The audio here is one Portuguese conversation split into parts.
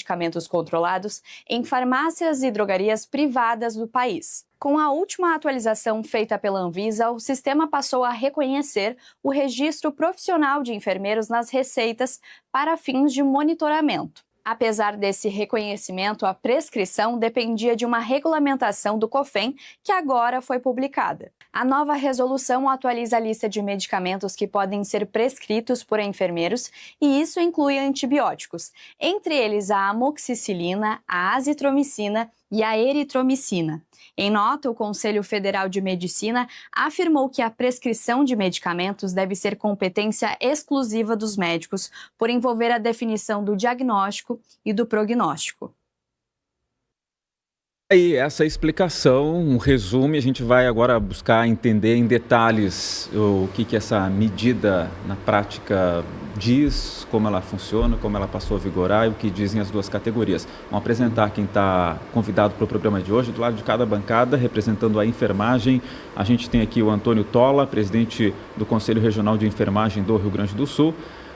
medicamentos controlados em farmácias e drogarias privadas do país. Com a última atualização feita pela Anvisa, o sistema passou a reconhecer o registro profissional de enfermeiros nas receitas para fins de monitoramento. Apesar desse reconhecimento, a prescrição dependia de uma regulamentação do COFEM, que agora foi publicada. A nova resolução atualiza a lista de medicamentos que podem ser prescritos por enfermeiros, e isso inclui antibióticos, entre eles a amoxicilina, a azitromicina e a eritromicina. Em nota, o Conselho Federal de Medicina afirmou que a prescrição de medicamentos deve ser competência exclusiva dos médicos, por envolver a definição do diagnóstico e do prognóstico. E essa explicação, um resumo, a gente vai agora buscar entender em detalhes o que essa medida na prática diz, como ela funciona, como ela passou a vigorar e o que dizem as duas categorias. Vamos apresentar quem está convidado para o programa de hoje. Do lado de cada bancada, representando a enfermagem, a gente tem aqui o Antônio Tola, presidente do Conselho Regional de Enfermagem do Rio Grande do Sul.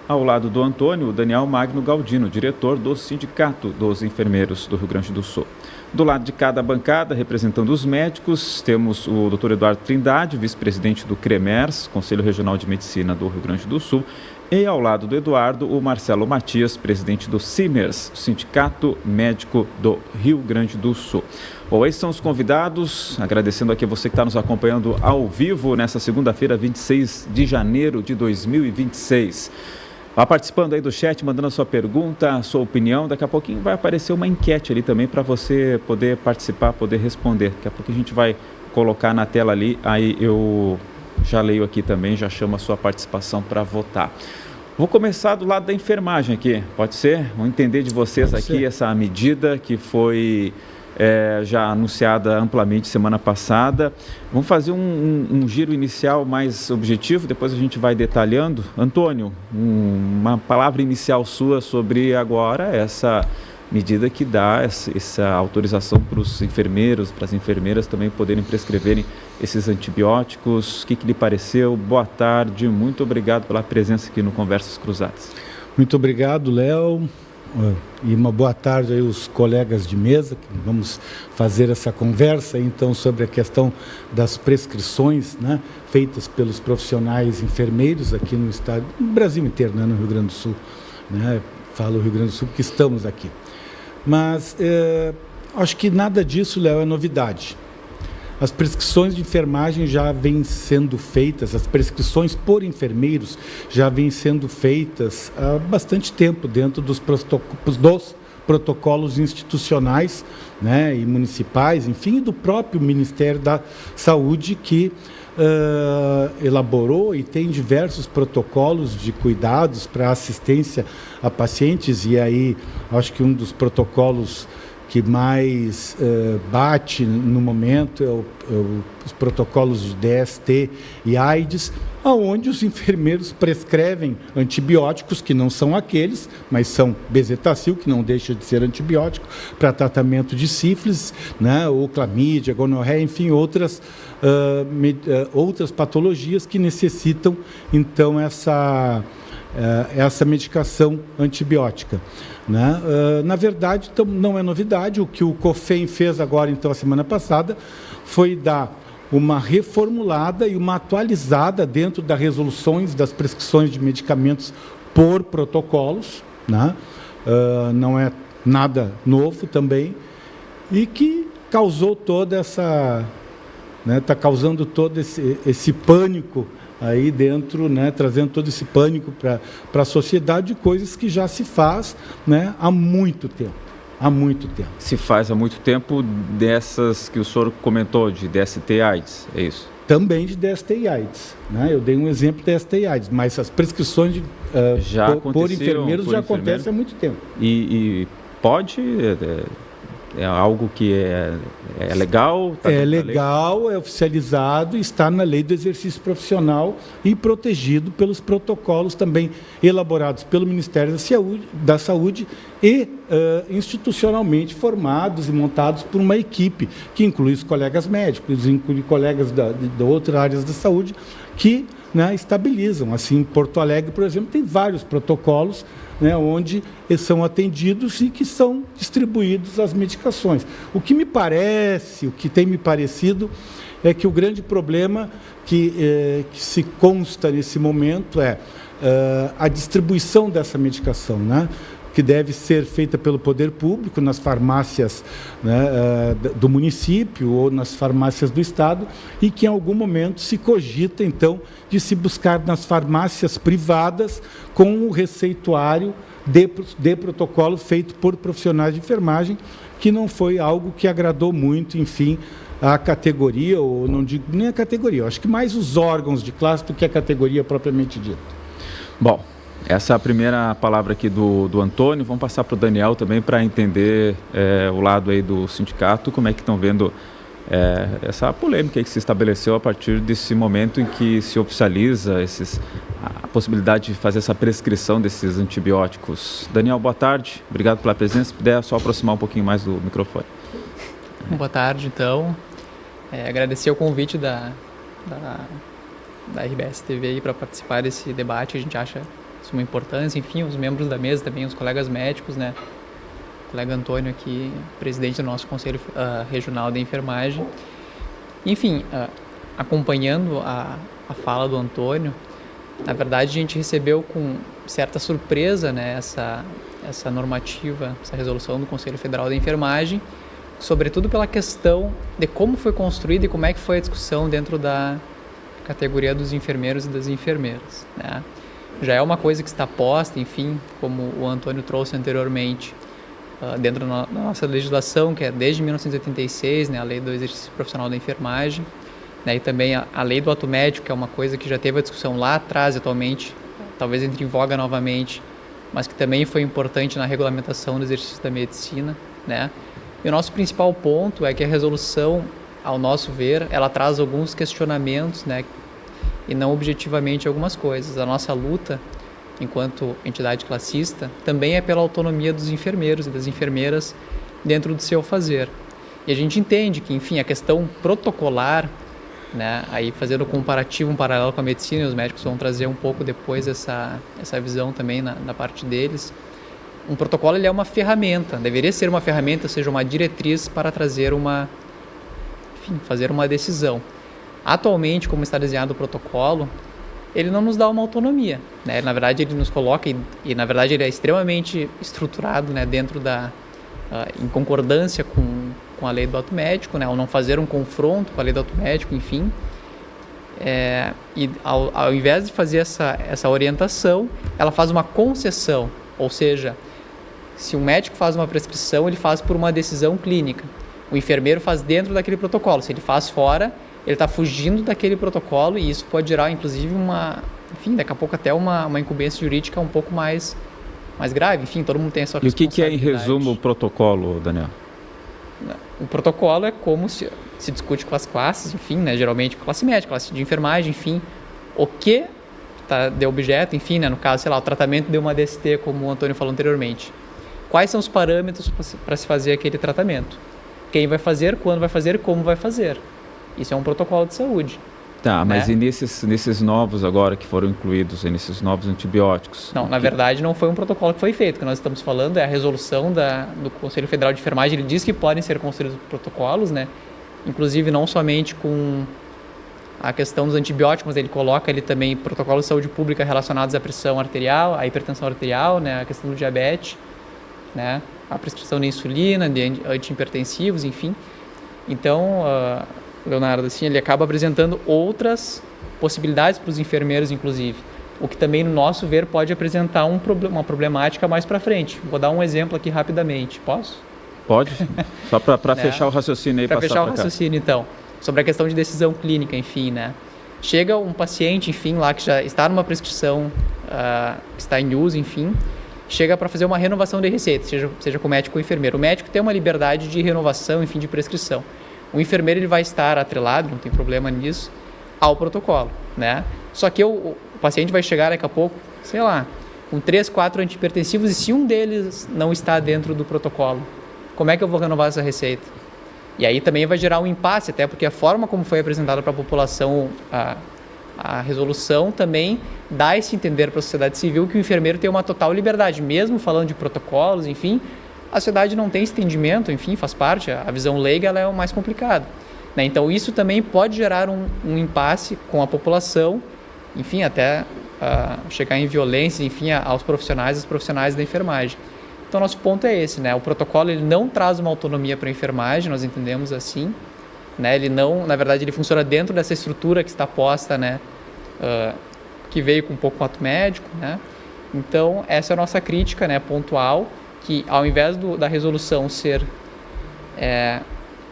Ao lado do Antônio, o Daniel Magno Galdino, diretor do Sindicato dos Enfermeiros do Rio Grande do Sul. Do lado de cada bancada, representando os médicos, temos o Dr. Eduardo Trindade, vice-presidente do CREMERS, Conselho Regional de Medicina do Rio Grande do Sul. E ao lado do Eduardo, o Marcelo Matias, presidente do CIMERS, Sindicato Médico do Rio Grande do Sul. Bom, esses são os convidados, agradecendo aqui a você que está nos acompanhando ao vivo nessa segunda-feira, 26 de janeiro de 2026. Vá participando aí do chat, mandando a sua pergunta, a sua opinião. Daqui a pouquinho vai aparecer uma enquete ali também para você poder participar, poder responder. Daqui a pouco a gente vai colocar na tela ali, aí eu já leio aqui também, já chamo a sua participação para votar. Vou começar do lado da enfermagem aqui, pode ser? Vamos entender de vocês aqui essa medida que foi já anunciada amplamente semana passada. Vamos fazer um giro inicial mais objetivo, depois a gente vai detalhando. Antônio, uma palavra inicial sua sobre agora essa medida que dá essa autorização para os enfermeiros, para as enfermeiras também poderem prescreverem esses antibióticos. O que lhe pareceu? Boa tarde, muito obrigado pela presença aqui no Conversas Cruzadas. Muito obrigado, Léo. E uma boa tarde aí os colegas de mesa, que vamos fazer essa conversa então sobre a questão das prescrições, né, feitas pelos profissionais enfermeiros aqui no estado, no Brasil inteiro, né, no Rio Grande do Sul, né, falo Rio Grande do Sul porque estamos aqui. Mas acho que nada disso, Léo, é novidade. As prescrições de enfermagem já vêm sendo feitas, as prescrições por enfermeiros já vêm sendo feitas há bastante tempo dentro dos protocolos institucionais, né, e municipais, enfim, do próprio Ministério da Saúde, que elaborou e tem diversos protocolos de cuidados para assistência a pacientes. E aí acho que um dos protocolos que mais bate no momento os protocolos de DST e AIDS, onde os enfermeiros prescrevem antibióticos que não são aqueles, mas são bezetacil, que não deixa de ser antibiótico, para tratamento de sífilis, né, ou clamídia, gonorreia, enfim, outras patologias que necessitam, então, essa medicação antibiótica, né? Na verdade, então, não é novidade. O que o COFEM fez agora, então, a semana passada, foi dar uma reformulada e uma atualizada dentro das resoluções das prescrições de medicamentos por protocolos, né? Não é nada novo também, e que causou toda essa, né, está causando todo esse pânico aí dentro, né, trazendo todo esse pânico para a sociedade, de coisas que já se faz, né, há muito tempo. Há muito tempo. Se faz há muito tempo dessas que o senhor comentou, de DST e AIDS, é isso? Também de DST e AIDS, né? Eu dei um exemplo de DST e AIDS, mas as prescrições por enfermeiros já acontecem há muito tempo. E pode... É algo que é legal? É legal, é oficializado, está na lei do exercício profissional e protegido pelos protocolos também elaborados pelo Ministério da Saúde e institucionalmente formados e montados por uma equipe que inclui os colegas médicos, inclui colegas de outras áreas da saúde, que né, estabilizam. Assim, em Porto Alegre, por exemplo, tem vários protocolos, né, onde são atendidos e que são distribuídos as medicações. O que me parece, o que tem me parecido, é que o grande problema que se consta nesse momento é a distribuição dessa medicação, né, que deve ser feita pelo poder público nas farmácias, né, do município ou nas farmácias do estado, e que em algum momento se cogita, então, de se buscar nas farmácias privadas com o receituário de protocolo feito por profissionais de enfermagem, que não foi algo que agradou muito, enfim, a categoria, ou não digo nem a categoria, eu acho que mais os órgãos de classe do que a categoria propriamente dita. Bom, essa é a primeira palavra aqui do Antônio. Vamos passar para o Daniel também para entender o lado aí do sindicato, como é que estão vendo essa polêmica aí que se estabeleceu a partir desse momento em que se oficializa a possibilidade de fazer essa prescrição desses antibióticos. Daniel, boa tarde, obrigado pela presença. Se puder só aproximar um pouquinho mais do microfone. Boa tarde, então. Agradecer o convite da RBS TV aí para participar desse debate. A gente acha isso uma importância. Enfim, os membros da mesa também, os colegas médicos, né? O colega Antônio aqui, presidente do nosso Conselho Regional de Enfermagem. Enfim, acompanhando a fala do Antônio, na verdade a gente recebeu com certa surpresa, né, essa normativa, essa resolução do Conselho Federal de Enfermagem, sobretudo pela questão de como foi construída e como é que foi a discussão dentro da categoria dos enfermeiros e das enfermeiras, né? Já é uma coisa que está posta, enfim, como o Antônio trouxe anteriormente, dentro da nossa legislação, que é desde 1986, né, a Lei do Exercício Profissional da Enfermagem, né, e também a Lei do Ato Médico, que é uma coisa que já teve a discussão lá atrás, atualmente, talvez entre em voga novamente, mas que também foi importante na regulamentação do exercício da medicina, né? E o nosso principal ponto é que a resolução, ao nosso ver, ela traz alguns questionamentos, né, e não objetivamente algumas coisas. A nossa luta, enquanto entidade classista, também é pela autonomia dos enfermeiros e das enfermeiras dentro do seu fazer. E a gente entende que, enfim, a questão protocolar, né, aí fazendo um comparativo, um paralelo com a medicina, e os médicos vão trazer um pouco depois essa visão também na parte deles. Um protocolo, ele é uma ferramenta, deveria ser uma ferramenta, ou seja, uma diretriz para trazer fazer uma decisão. Atualmente, como está desenhado o protocolo, ele não nos dá uma autonomia, né? Na verdade, ele nos coloca, e na verdade ele é extremamente estruturado, né, dentro em concordância com a lei do ato médico, né, ao não fazer um confronto com a lei do ato médico, enfim. E ao invés de fazer essa orientação, ela faz uma concessão, ou seja, se um médico faz uma prescrição, ele faz por uma decisão clínica. O enfermeiro faz dentro daquele protocolo. Se ele faz fora, ele está fugindo daquele protocolo, e isso pode gerar, inclusive, daqui a pouco até uma incumbência jurídica um pouco mais grave. Enfim, todo mundo tem a sua responsabilidade. E o que é, em resumo, o protocolo, Daniel? O protocolo é como se discute com as classes, enfim, né, geralmente classe médica, classe de enfermagem, enfim, o que está de objeto, enfim, né, no caso, sei lá, o tratamento de uma DST, como o Antônio falou anteriormente. Quais são os parâmetros para se fazer aquele tratamento? Quem vai fazer, quando vai fazer, como vai fazer. Isso é um protocolo de saúde. Tá, mas né? E nesses novos agora que foram incluídos, nesses novos antibióticos? Não, na verdade não foi um protocolo que foi feito. O que nós estamos falando é a resolução do Conselho Federal de Enfermagem. Ele diz que podem ser construídos protocolos, né? Inclusive não somente com a questão dos antibióticos, mas ele coloca ali também protocolos de saúde pública relacionados à pressão arterial, à hipertensão arterial, né? A questão do diabetes, né? A prescrição de insulina, de antihipertensivos, enfim. Então, Leonardo, assim, ele acaba apresentando outras possibilidades para os enfermeiros, inclusive, o que também, no nosso ver, pode apresentar uma problemática mais para frente. Vou dar um exemplo aqui rapidamente, posso? Pode, só para fechar o raciocínio aí. Para fechar o raciocínio, então, sobre a questão de decisão clínica, enfim, né? Chega um paciente, enfim, lá que já está numa prescrição, que está em uso, enfim, chega para fazer uma renovação de receita, seja com o médico ou enfermeiro. O médico tem uma liberdade de renovação, enfim, de prescrição. O enfermeiro, ele vai estar atrelado, não tem problema nisso, ao protocolo, né? Só que o paciente vai chegar daqui a pouco, sei lá, com 3, 4 antihipertensivos, e se um deles não está dentro do protocolo, como é que eu vou renovar essa receita? E aí também vai gerar um impasse, até porque a forma como foi apresentada para a população A resolução também dá esse entender para a sociedade civil que o enfermeiro tem uma total liberdade, mesmo falando de protocolos, enfim, a sociedade não tem esse entendimento, enfim, faz parte, a visão leiga ela é o mais complicado. Né? Então, isso também pode gerar um impasse com a população, enfim, até chegar em violência, enfim, aos profissionais, às profissionais da enfermagem. Então, nosso ponto é esse, né? O protocolo ele não traz uma autonomia para a enfermagem, nós entendemos assim, né? Ele não, na verdade, ele funciona dentro dessa estrutura que está posta, né? Que veio com um pouco com o ato médico, né? Então, essa é a nossa crítica, né? Pontual, que ao invés da resolução ser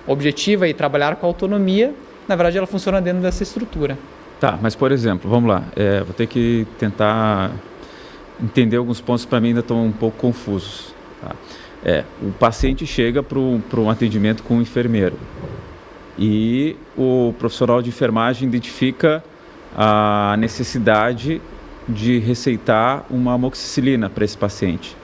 objetiva e trabalhar com autonomia, na verdade, ela funciona dentro dessa estrutura. Tá, mas por exemplo, vamos lá, vou ter que tentar entender alguns pontos que para mim ainda estão um pouco confusos. Tá? O paciente chega para um atendimento com um enfermeiro e o profissional de enfermagem identifica a necessidade de receitar uma amoxicilina para esse paciente.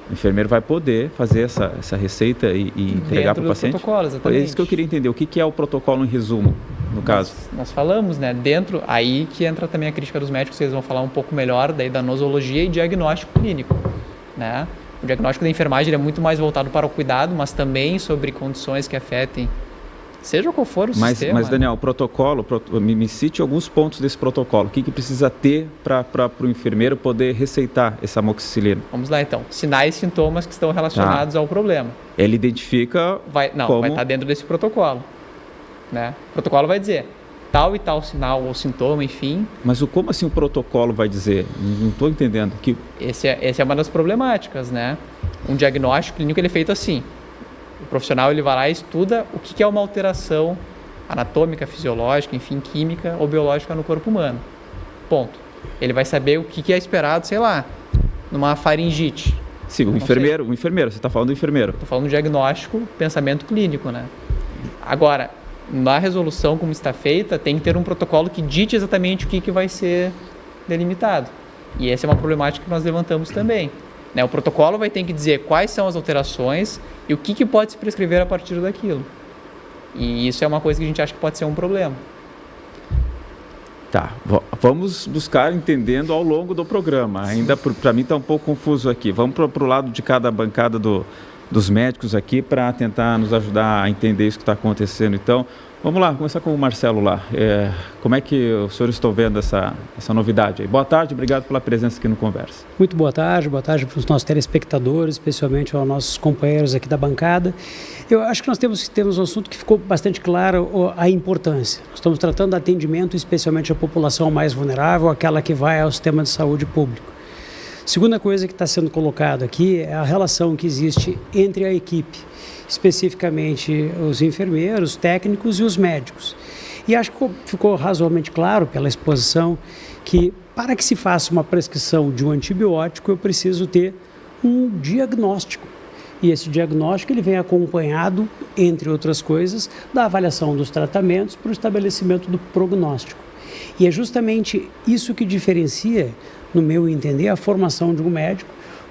O enfermeiro vai poder fazer essa receita e entregar para o paciente? Protocolo, exatamente. É isso que eu queria entender. O que é o protocolo em resumo, no caso? Nós falamos, né? Dentro, aí que entra também a crítica dos médicos, vocês vão falar um pouco melhor daí da nosologia e diagnóstico clínico, né? O diagnóstico da enfermagem é muito mais voltado para o cuidado, mas também sobre condições que afetem, seja qual for o sistema. Mas Daniel, o protocolo, me cite alguns pontos desse protocolo. O que precisa ter para o enfermeiro poder receitar essa amoxicilina? Vamos lá, então. Sinais e sintomas que estão relacionados ao problema. Ele identifica vai estar dentro desse protocolo. Né? O protocolo vai dizer tal e tal sinal ou sintoma, enfim. Mas como assim o protocolo vai dizer? Não estou entendendo. Essa é uma das problemáticas, né? Um diagnóstico clínico ele é feito assim. O profissional ele vai lá e estuda o que é uma alteração anatômica, fisiológica, enfim, química ou biológica no corpo humano. Ponto. Ele vai saber o que é esperado, sei lá, numa faringite. Sim, o enfermeiro, você está falando do enfermeiro. Estou falando do diagnóstico, pensamento clínico, né? Agora, na resolução como está feita, tem que ter um protocolo que dite exatamente o que vai ser delimitado. E essa é uma problemática que nós levantamos também. O protocolo vai ter que dizer quais são as alterações e o que pode se prescrever a partir daquilo. E isso é uma coisa que a gente acha que pode ser um problema. Tá, vamos buscar entendendo ao longo do programa. Ainda para mim está um pouco confuso aqui. Vamos para o lado de cada bancada dos médicos aqui para tentar nos ajudar a entender isso que está acontecendo. Então, vamos lá, começar com o Marcelo lá. Como é que os senhores estão vendo essa novidade aí? Boa tarde, obrigado pela presença aqui no Conversa. Muito boa tarde para os nossos telespectadores, especialmente aos nossos companheiros aqui da bancada. Eu acho que nós temos um assunto que ficou bastante claro, a importância. Nós estamos tratando de atendimento, especialmente a população mais vulnerável, aquela que vai ao sistema de saúde público. Segunda coisa que está sendo colocado aqui é a relação que existe entre a equipe, especificamente os enfermeiros, técnicos e os médicos. E acho que ficou razoavelmente claro pela exposição que para que se faça uma prescrição de um antibiótico eu preciso ter um diagnóstico. E esse diagnóstico ele vem acompanhado, entre outras coisas, da avaliação dos tratamentos para o estabelecimento do prognóstico. E é justamente isso que diferencia, no meu entender, a formação de um médico,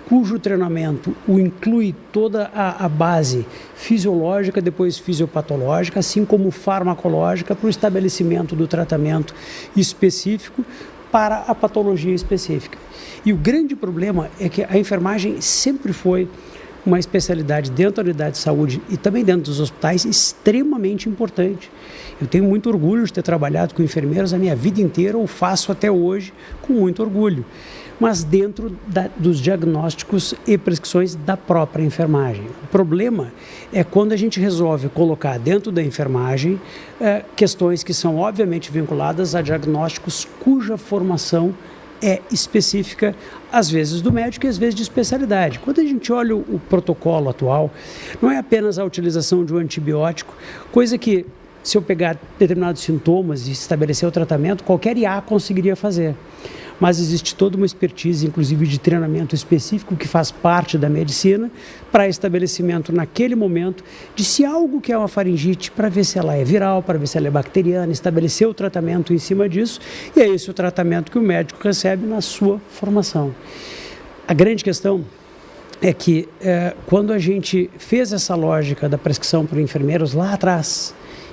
cujo treinamento o inclui toda a base fisiológica, depois fisiopatológica, assim como farmacológica, para o estabelecimento do tratamento específico para a patologia específica. E o grande problema é que a enfermagem sempre foi uma especialidade dentro da unidade de saúde e também dentro dos hospitais extremamente importante. Eu tenho muito orgulho de ter trabalhado com enfermeiros a minha vida inteira, ou faço até hoje com muito orgulho, mas dentro dos diagnósticos e prescrições da própria enfermagem. O problema é quando a gente resolve colocar dentro da enfermagem questões que são obviamente vinculadas a diagnósticos cuja formação é específica, às vezes do médico e às vezes de especialidade. Quando a gente olha o protocolo atual, não é apenas a utilização de um antibiótico, coisa que, se eu pegar determinados sintomas e estabelecer o tratamento, qualquer IA conseguiria fazer. Mas existe toda uma expertise, inclusive de treinamento específico, que faz parte da medicina, para estabelecimento naquele momento de se algo que é uma faringite, para ver se ela é viral, para ver se ela é bacteriana, estabelecer o tratamento em cima disso, e é esse o tratamento que o médico recebe na sua formação. A grande questão é que quando a gente fez essa lógica da prescrição para enfermeiros lá atrás,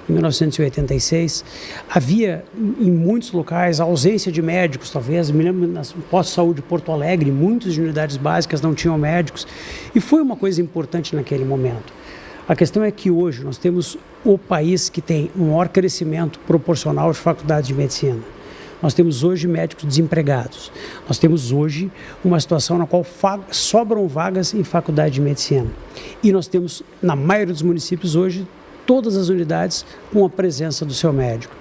em 1986, havia em muitos locais a ausência de médicos, talvez, me lembro no posto de saúde de Porto Alegre, muitas unidades básicas não tinham médicos, e foi uma coisa importante naquele momento. A questão é que hoje nós temos o país que tem um maior crescimento proporcional de faculdades de medicina. Nós temos hoje médicos desempregados. Nós temos hoje uma situação na qual sobram vagas em faculdade de medicina. E nós temos, na maioria dos municípios hoje, todas as unidades com a presença do seu médico.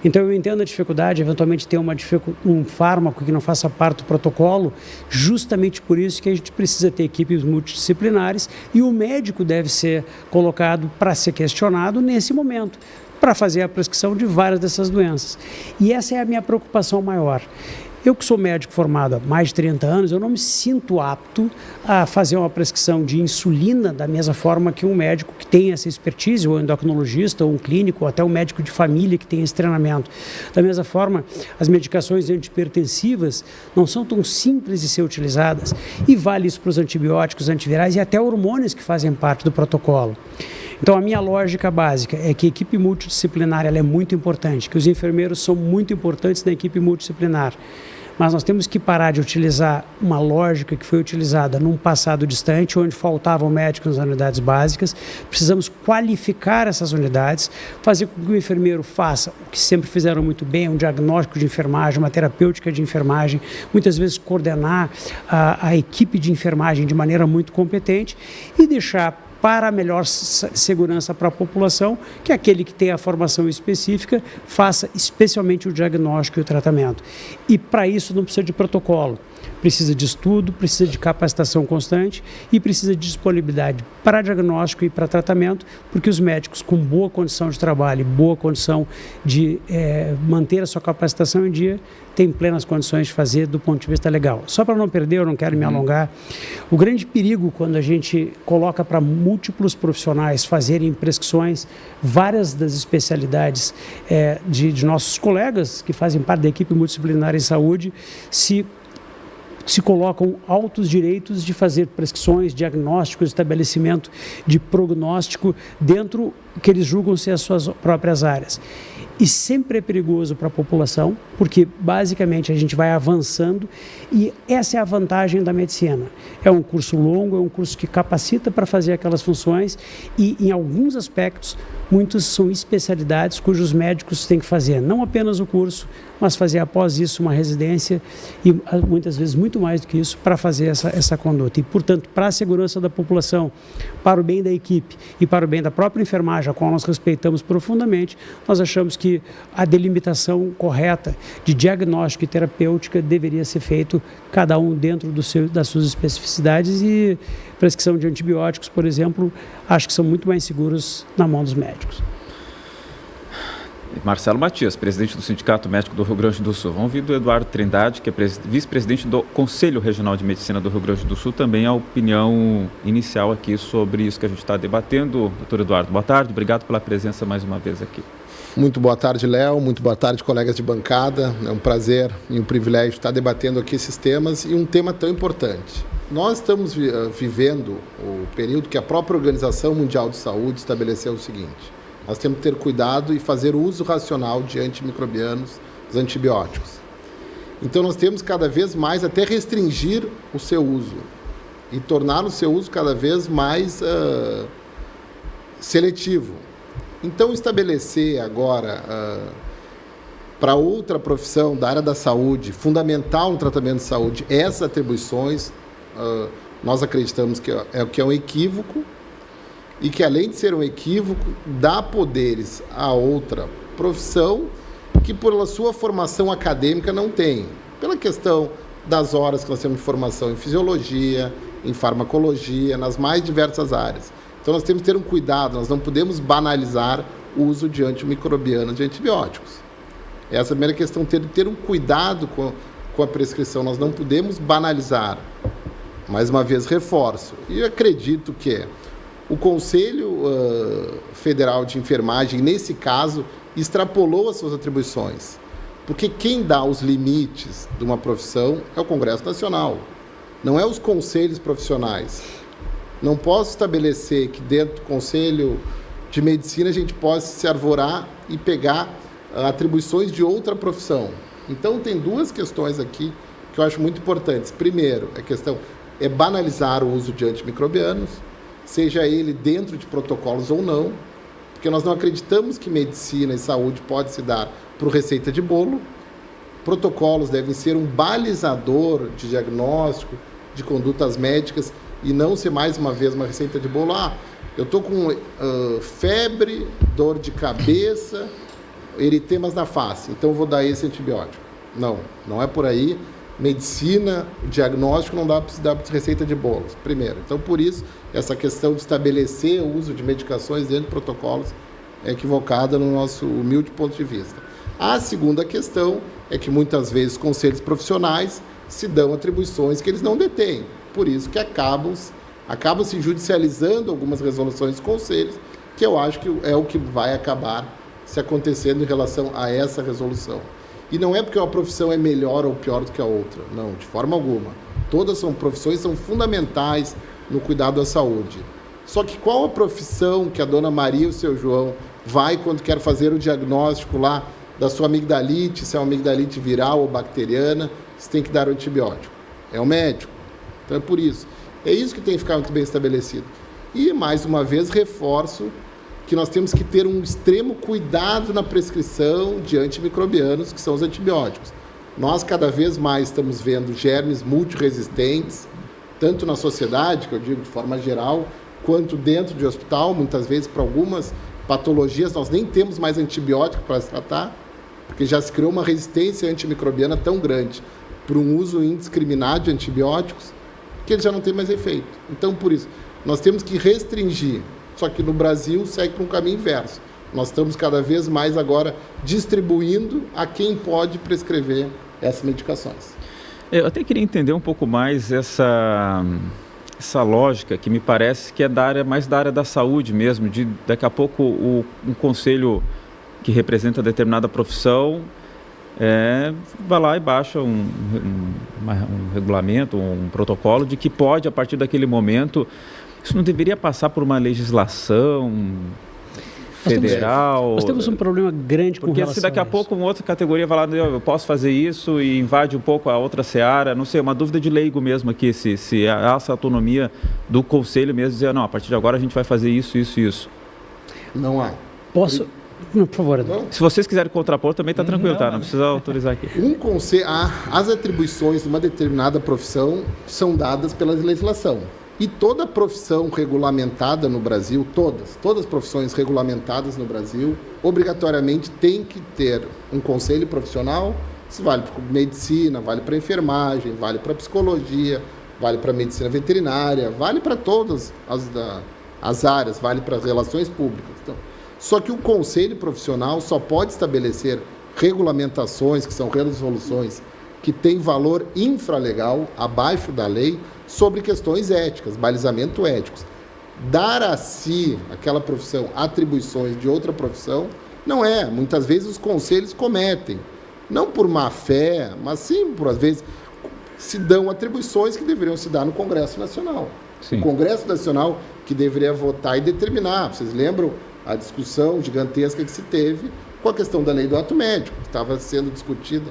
Então eu entendo a dificuldade, eventualmente ter um fármaco que não faça parte do protocolo, justamente por isso que a gente precisa ter equipes multidisciplinares e o médico deve ser colocado para ser questionado nesse momento, para fazer a prescrição de várias dessas doenças. E essa é a minha preocupação maior. Eu que sou médico formado há mais de 30 anos, eu não me sinto apto a fazer uma prescrição de insulina da mesma forma que um médico que tem essa expertise, ou endocrinologista, ou um clínico, ou até um médico de família que tem esse treinamento. Da mesma forma, as medicações antihipertensivas não são tão simples de ser utilizadas, e vale isso para os antibióticos, antivirais e até hormônios que fazem parte do protocolo. Então, a minha lógica básica é que a equipe multidisciplinar ela é muito importante, que os enfermeiros são muito importantes na equipe multidisciplinar. Mas nós temos que parar de utilizar uma lógica que foi utilizada num passado distante, onde faltavam médicos nas unidades básicas. Precisamos qualificar essas unidades, fazer com que o enfermeiro faça o que sempre fizeram muito bem, um diagnóstico de enfermagem, uma terapêutica de enfermagem, muitas vezes coordenar a equipe de enfermagem de maneira muito competente e deixar para a melhor segurança para a população, que aquele que tem a formação específica faça especialmente o diagnóstico e o tratamento. E para isso não precisa de protocolo, precisa de estudo, precisa de capacitação constante e precisa de disponibilidade para diagnóstico e para tratamento, porque os médicos com boa condição de trabalho e boa condição de manter a sua capacitação em dia, têm plenas condições de fazer do ponto de vista legal. Só para não perder, eu não quero me alongar, o grande perigo quando a gente coloca para múltiplos profissionais fazerem prescrições, várias das especialidades de nossos colegas que fazem parte da equipe multidisciplinar em saúde, se colocam altos direitos de fazer prescrições, diagnósticos, estabelecimento de prognóstico dentro que eles julgam ser as suas próprias áreas. E sempre é perigoso para a população, porque basicamente a gente vai avançando e essa é a vantagem da medicina. É um curso longo, é um curso que capacita para fazer aquelas funções e em alguns aspectos, muitas são especialidades cujos médicos têm que fazer, não apenas o curso, mas fazer após isso uma residência e muitas vezes muito mais do que isso para fazer essa conduta. E, portanto, para a segurança da população, para o bem da equipe e para o bem da própria enfermagem, a qual nós respeitamos profundamente, nós achamos que a delimitação correta de diagnóstico e terapêutica deveria ser feito cada um dentro das suas especificidades e prescrição de antibióticos, por exemplo, acho que são muito mais seguros na mão dos médicos. Marcelo Matias, presidente do Sindicato Médico do Rio Grande do Sul. Vamos ouvir do Eduardo Trindade, que é vice-presidente do Conselho Regional de Medicina do Rio Grande do Sul, também a opinião inicial aqui sobre isso que a gente está debatendo. Doutor Eduardo, boa tarde, obrigado pela presença mais uma vez aqui. Muito boa tarde, Léo, muito boa tarde, colegas de bancada. É um prazer e um privilégio estar debatendo aqui esses temas e um tema tão importante. Nós estamos vivendo o período que a própria Organização Mundial de Saúde estabeleceu o seguinte: nós temos que ter cuidado e fazer uso racional de antimicrobianos, os antibióticos. Então nós temos cada vez mais até restringir o seu uso e tornar o seu uso cada vez mais seletivo. Então estabelecer agora para outra profissão da área da saúde, fundamental no tratamento de saúde, essas atribuições, nós acreditamos que é um equívoco, e que, além de ser um equívoco, dá poderes a outra profissão que, por sua formação acadêmica, não tem. Pela questão das horas que nós temos de formação em fisiologia, em farmacologia, nas mais diversas áreas. Então, nós temos que ter um cuidado, nós não podemos banalizar o uso de antimicrobianos, de antibióticos. Essa é a primeira questão, ter um cuidado com a prescrição, nós não podemos banalizar. Mais uma vez, reforço. E eu acredito que o Conselho Federal de Enfermagem, nesse caso, extrapolou as suas atribuições. Porque quem dá os limites de uma profissão é o Congresso Nacional, não é os conselhos profissionais. Não posso estabelecer que dentro do Conselho de medicina a gente possa se arvorar e pegar atribuições de outra profissão. Então, tem duas questões aqui que eu acho muito importantes. Primeiro, a questão é banalizar o uso de antimicrobianos, seja ele dentro de protocolos ou não, porque nós não acreditamos que medicina e saúde pode se dar por receita de bolo. Protocolos devem ser um balizador de diagnóstico, de condutas médicas, e não ser mais uma vez uma receita de bolo. Eu estou com febre, dor de cabeça, eritemas na face, então eu vou dar esse antibiótico. Não é por aí. Medicina, diagnóstico não dá para se dar receita de bolos, primeiro. Então, por isso, essa questão de estabelecer o uso de medicações dentro de protocolos é equivocada no nosso humilde ponto de vista. A segunda questão é que muitas vezes conselhos profissionais se dão atribuições que eles não detêm. Por isso que acabam se judicializando algumas resoluções dos conselhos, que eu acho que é o que vai acabar se acontecendo em relação a essa resolução. E não é porque uma profissão é melhor ou pior do que a outra, não, de forma alguma. Todas são profissões, são fundamentais no cuidado da saúde. Só que qual a profissão que a dona Maria e o seu João vai quando quer fazer o diagnóstico lá da sua amigdalite, se é uma amigdalite viral ou bacteriana, se tem que dar o antibiótico? É o médico. Então é por isso. É isso que tem que ficar muito bem estabelecido. E, mais uma vez, reforço que nós temos que ter um extremo cuidado na prescrição de antimicrobianos, que são os antibióticos. Nós, cada vez mais, estamos vendo germes multiresistentes, tanto na sociedade, que eu digo de forma geral, quanto dentro de hospital. Muitas vezes, para algumas patologias, nós nem temos mais antibiótico para se tratar, porque já se criou uma resistência antimicrobiana tão grande por um uso indiscriminado de antibióticos, que ele já não tem mais efeito. Então, por isso, nós temos que restringir. Só que no Brasil segue para um caminho inverso. Nós estamos cada vez mais agora distribuindo a quem pode prescrever essas medicações. Eu até queria entender um pouco mais essa lógica que me parece que é mais da área da saúde mesmo, de daqui a pouco um conselho que representa determinada profissão vai lá e baixa um regulamento, um protocolo de que pode, a partir daquele momento. Isso não deveria passar por uma legislação federal? Nós temos um problema grande com relação a isso. Porque se daqui a pouco uma outra categoria vai lá, eu posso fazer isso e invade um pouco a outra seara, não sei, uma dúvida de leigo mesmo aqui, se há essa autonomia do conselho mesmo, dizer, não, a partir de agora a gente vai fazer isso, isso e isso. Não há. Posso? Não, por favor. Não. Se vocês quiserem contrapor, também está tranquilo, tá? Não precisa autorizar aqui. As atribuições de uma determinada profissão são dadas pela legislação. E toda profissão regulamentada no Brasil, todas as profissões regulamentadas no Brasil, obrigatoriamente tem que ter um conselho profissional. Isso vale para medicina, vale para enfermagem, vale para psicologia, vale para medicina veterinária, vale para todas as áreas, vale para as relações públicas. Então, só que o conselho profissional só pode estabelecer regulamentações, que são resoluções que têm valor infralegal, abaixo da lei, sobre questões éticas, balizamento éticos. Dar a si, aquela profissão, atribuições de outra profissão, não é. Muitas vezes os conselhos cometem, não por má fé, mas sim, por às vezes, se dão atribuições que deveriam se dar no Congresso Nacional. Sim. O Congresso Nacional que deveria votar e determinar. Vocês lembram a discussão gigantesca que se teve com a questão da lei do ato médico, que estava sendo discutida,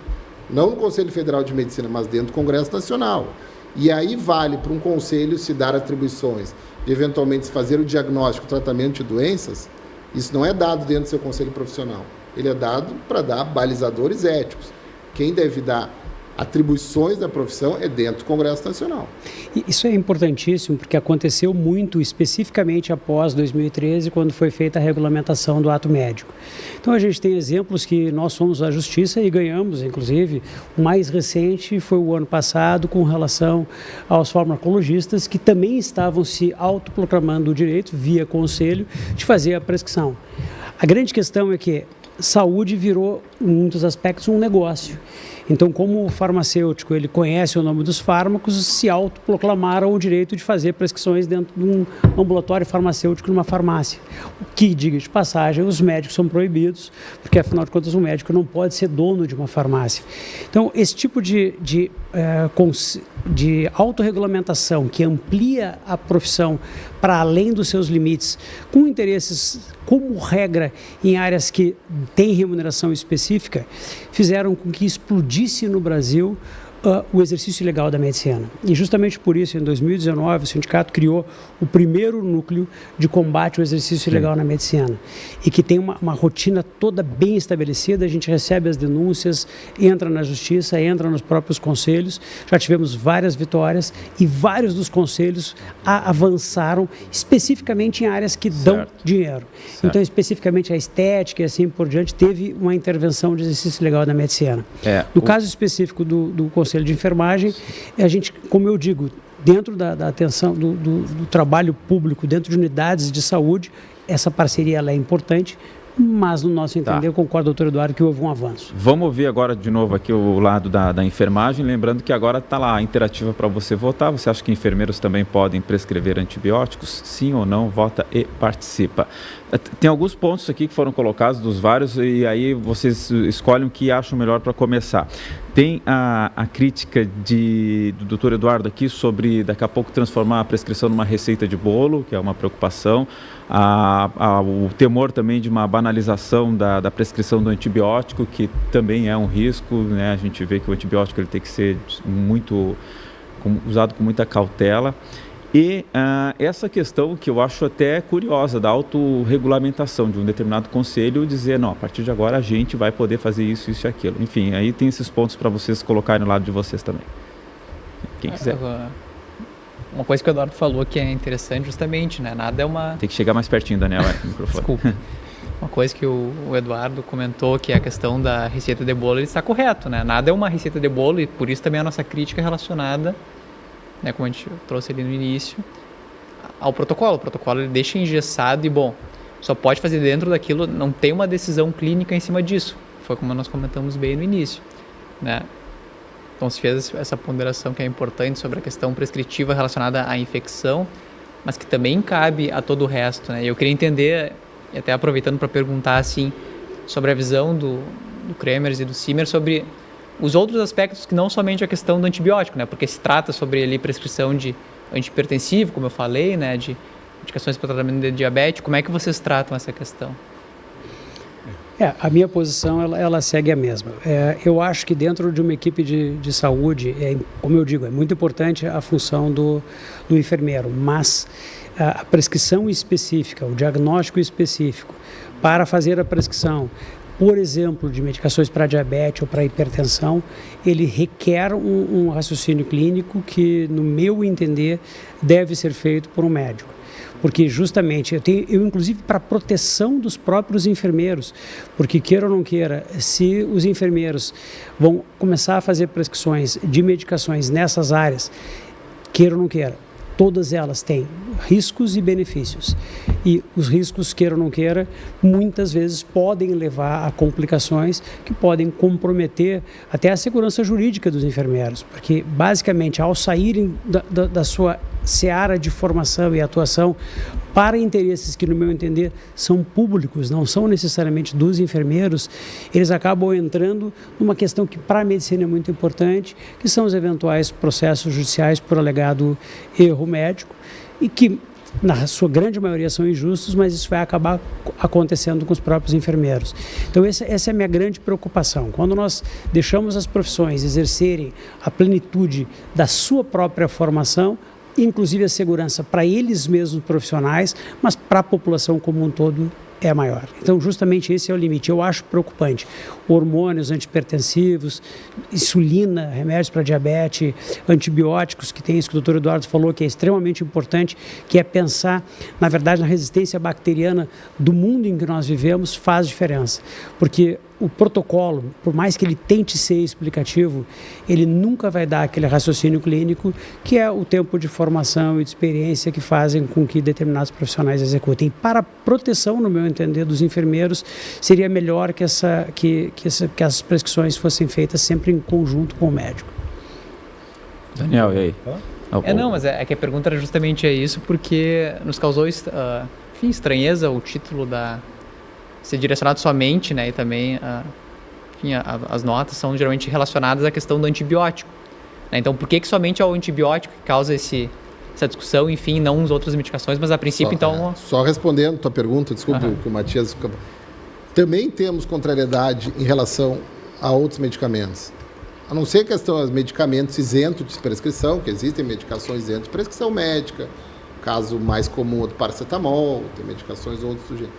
não no Conselho Federal de Medicina, mas dentro do Congresso Nacional. E aí vale para um conselho se dar atribuições de eventualmente se fazer o diagnóstico, o tratamento de doenças. Isso não é dado dentro do seu conselho profissional. Ele é dado para dar balizadores éticos. Quem deve dar atribuições da profissão é dentro do Congresso Nacional. Isso é importantíssimo porque aconteceu muito especificamente após 2013, quando foi feita a regulamentação do ato médico. Então a gente tem exemplos que nós fomos à Justiça e ganhamos, inclusive, o mais recente foi o ano passado com relação aos farmacologistas que também estavam se autoproclamando o direito, via conselho, de fazer a prescrição. A grande questão é que saúde virou, em muitos aspectos, um negócio. Então, como o farmacêutico ele conhece o nome dos fármacos, se autoproclamaram o direito de fazer prescrições dentro de um ambulatório farmacêutico numa farmácia. O que, diga de passagem, os médicos são proibidos, porque afinal de contas um médico não pode ser dono de uma farmácia. Então, esse tipo de autorregulamentação que amplia a profissão para além dos seus limites, com interesses, como regra, em áreas que têm remuneração específica, fizeram com que explodisse no Brasil o exercício legal da medicina. E justamente por isso, em 2019, o sindicato criou o primeiro núcleo de combate ao exercício ilegal na medicina, e que tem uma rotina toda bem estabelecida. A gente recebe as denúncias, entra na justiça, entra nos próprios conselhos. Já tivemos várias vitórias e vários dos conselhos avançaram especificamente em áreas que dão dinheiro. Então, especificamente a estética e assim por diante, teve uma intervenção de exercício legal da medicina. No caso específico do Conselho de Enfermagem, a gente, como eu digo, dentro da atenção do trabalho público, dentro de unidades de saúde, essa parceria ela é importante, mas no nosso entender, eu concordo, doutor Eduardo, que houve um avanço. Vamos ouvir agora de novo aqui o lado da enfermagem, lembrando que agora está lá a interativa para você votar. Você acha que enfermeiros também podem prescrever antibióticos? Sim ou não? Vota e participa. Tem alguns pontos aqui que foram colocados dos vários, e aí vocês escolhem o que acham melhor para começar. Tem a crítica do Dr. Eduardo aqui sobre daqui a pouco transformar a prescrição numa receita de bolo, que é uma preocupação. O temor também de uma banalização da prescrição do antibiótico, que também é um risco, né? A gente vê que o antibiótico ele tem que ser usado com muita cautela. E essa questão que eu acho até curiosa, da autorregulamentação de um determinado conselho, dizer, não, a partir de agora a gente vai poder fazer isso, isso e aquilo. Enfim, aí tem esses pontos para vocês colocarem no lado de vocês também. Quem quiser. Uma coisa que o Eduardo falou que é interessante justamente, né? Nada é uma... Tem que chegar mais pertinho, Daniel, o microfone. Desculpa. Uma coisa que o Eduardo comentou, que é a questão da receita de bolo, ele está correto, né? Nada é uma receita de bolo, e por isso também a nossa crítica relacionada, né, como a gente trouxe ali no início, ao protocolo. O protocolo ele deixa engessado e, bom, só pode fazer dentro daquilo, não tem uma decisão clínica em cima disso. Foi como nós comentamos bem no início, né? Então se fez essa ponderação que é importante sobre a questão prescritiva relacionada à infecção, mas que também cabe a todo o resto, né? Eu queria entender, e até aproveitando para perguntar assim, sobre a visão do Kremers e do Simmer sobre os outros aspectos que não somente a questão do antibiótico, né? Porque se trata sobre ali prescrição de antihipertensivo, como eu falei, né? De indicações para tratamento de diabetes. Como é que vocês tratam essa questão? A minha posição ela segue a mesma. Eu acho que dentro de uma equipe de saúde, como eu digo, é muito importante a função do enfermeiro, mas a prescrição específica, o diagnóstico específico para fazer a prescrição, por exemplo, de medicações para diabetes ou para hipertensão, ele requer um raciocínio clínico que, no meu entender, deve ser feito por um médico. Porque justamente, eu inclusive para proteção dos próprios enfermeiros, porque queira ou não queira, se os enfermeiros vão começar a fazer prescrições de medicações nessas áreas, queira ou não queira, todas elas têm riscos e benefícios. E os riscos, queira ou não queira, muitas vezes podem levar a complicações que podem comprometer até a segurança jurídica dos enfermeiros. Porque, basicamente, ao saírem da sua seara de formação e atuação para interesses que, no meu entender, são públicos, não são necessariamente dos enfermeiros, eles acabam entrando numa questão que para a medicina é muito importante, que são os eventuais processos judiciais por alegado erro médico, e que na sua grande maioria são injustos, mas isso vai acabar acontecendo com os próprios enfermeiros. Então essa é a minha grande preocupação. Quando nós deixamos as profissões exercerem a plenitude da sua própria formação, inclusive a segurança para eles mesmos profissionais, mas para a população como um todo é maior. Então, justamente esse é o limite. Eu acho preocupante. Hormônios antihipertensivos, insulina, remédios para diabetes, antibióticos, que tem isso que o doutor Eduardo falou, que é extremamente importante, que é pensar, na verdade, na resistência bacteriana do mundo em que nós vivemos, faz diferença. Porque o protocolo, por mais que ele tente ser explicativo, ele nunca vai dar aquele raciocínio clínico que é o tempo de formação e de experiência que fazem com que determinados profissionais executem. Para a proteção, no meu entender, dos enfermeiros, seria melhor que as prescrições fossem feitas sempre em conjunto com o médico. Daniel, e aí? Mas é que a pergunta era justamente isso, porque nos causou estranheza o título ser direcionado somente, né, e também, as notas são geralmente relacionadas à questão do antibiótico, né? Então, por que somente é o antibiótico que causa essa discussão, enfim, não as outras medicações, mas a princípio, Só respondendo a tua pergunta, desculpa, que o Matias... Também temos contrariedade em relação a outros medicamentos. A não ser a questão dos medicamentos isentos de prescrição, que existem medicações isentas de prescrição médica, caso mais comum é do paracetamol, tem medicações outros do gênero.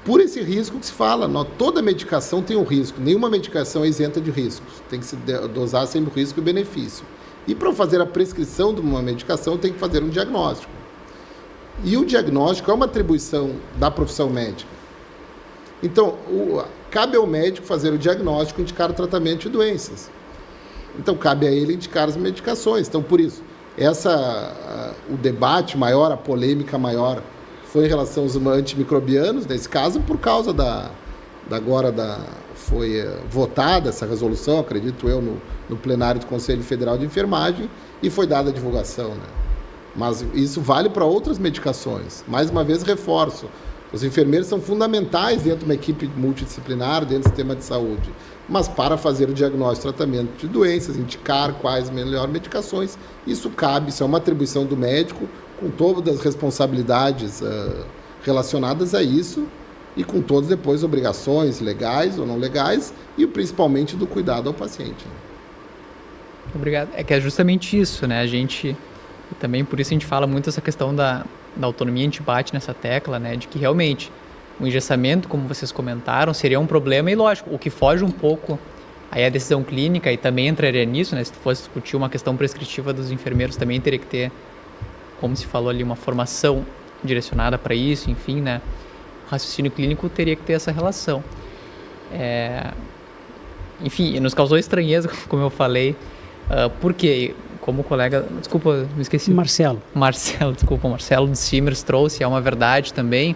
Por esse risco que se fala, toda medicação tem um risco, nenhuma medicação é isenta de riscos, tem que se dosar sempre o risco e o benefício. E para fazer a prescrição de uma medicação tem que fazer um diagnóstico. E o diagnóstico é uma atribuição da profissão médica. Então, cabe ao médico fazer o diagnóstico e indicar o tratamento de doenças. Então, cabe a ele indicar as medicações. Então, por isso, o debate maior, a polêmica maior, foi em relação aos antimicrobianos, nesse caso, por causa foi votada essa resolução, acredito eu, no plenário do Conselho Federal de Enfermagem, e foi dada a divulgação, né? Mas isso vale para outras medicações. Mais uma vez, reforço. Os enfermeiros são fundamentais dentro de uma equipe multidisciplinar, dentro do sistema de saúde. Mas para fazer o diagnóstico e tratamento de doenças, indicar quais melhores medicações, isso é uma atribuição do médico, com todas as responsabilidades relacionadas a isso, e com todas depois obrigações legais ou não legais, e principalmente do cuidado ao paciente. Obrigado. É que é justamente isso, né? Também por isso a gente fala muito essa questão da autonomia, a gente bate nessa tecla, né, de que realmente o engessamento, como vocês comentaram, seria um problema, e lógico, o que foge um pouco aí a decisão clínica, e também entraria nisso, né, se tu fosse discutir uma questão prescritiva dos enfermeiros, também teria que ter, como se falou ali, uma formação direcionada para isso, enfim, né, o raciocínio clínico teria que ter essa relação. Enfim, nos causou estranheza, como eu falei, porque... Como o colega, desculpa, me esqueci. Marcelo, o Marcelo dos Simers trouxe, é uma verdade também,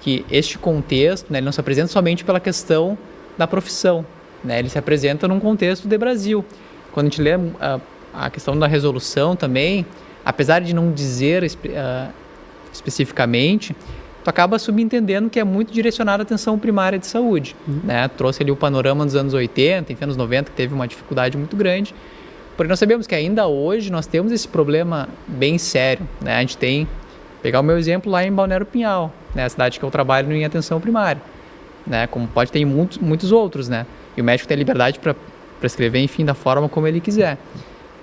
que este contexto, né, ele não se apresenta somente pela questão da profissão, né, ele se apresenta num contexto de Brasil. Quando a gente lê a questão da resolução também, apesar de não dizer especificamente, tu acaba subentendendo que é muito direcionado à atenção primária de saúde, né, trouxe ali o panorama dos anos 80, enfim, anos 90, que teve uma dificuldade muito grande. Porque nós sabemos que ainda hoje nós temos esse problema bem sério, né? A gente tem, pegar o meu exemplo lá em Balneário Pinhal, né? A cidade que eu trabalho em atenção primária, né? Como pode ter em muitos outros, né? E o médico tem a liberdade para prescrever, enfim, da forma como ele quiser.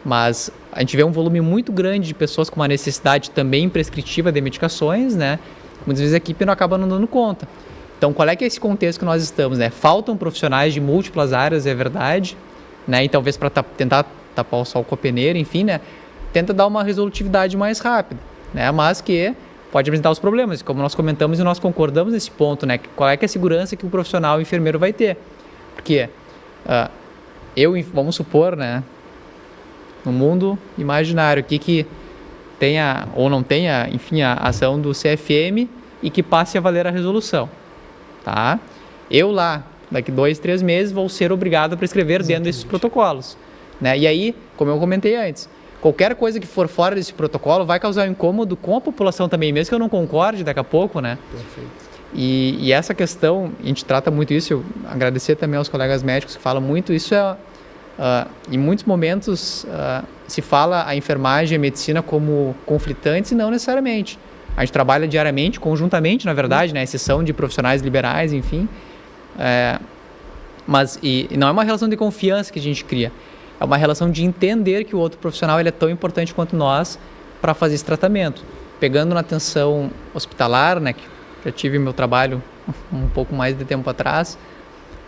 Mas a gente vê um volume muito grande de pessoas com uma necessidade também prescritiva de medicações, né? Muitas vezes a equipe não acaba não dando conta. Então, qual é que é esse contexto que nós estamos, né? Faltam profissionais de múltiplas áreas, é verdade, né? E talvez para tentar tapar o sol com a peneira, enfim, né? Tenta dar uma resolutividade mais rápida, né? Mas que pode apresentar os problemas, como nós comentamos e nós concordamos nesse ponto, né? Qual é que é a segurança que o profissional, o enfermeiro vai ter? Porque vamos supor, né? No mundo imaginário aqui que tenha ou não tenha, enfim, a ação do CFM e que passe a valer a resolução, tá? Eu lá, daqui 2, 3 meses, vou ser obrigado a prescrever dentro desses protocolos. Né? E aí, como eu comentei antes, qualquer coisa que for fora desse protocolo vai causar um incômodo com a população também, mesmo que eu não concorde daqui a pouco, né? Perfeito. E essa questão, a gente trata muito isso, eu agradecer também aos colegas médicos que falam muito, isso em muitos momentos se fala a enfermagem e a medicina como conflitantes e não necessariamente. A gente trabalha diariamente, conjuntamente, na verdade, né? Exceção de profissionais liberais, enfim. Mas não é uma relação de confiança que a gente cria. É uma relação de entender que o outro profissional ele é tão importante quanto nós para fazer esse tratamento. Pegando na atenção hospitalar, né, que já tive meu trabalho um pouco mais de tempo atrás,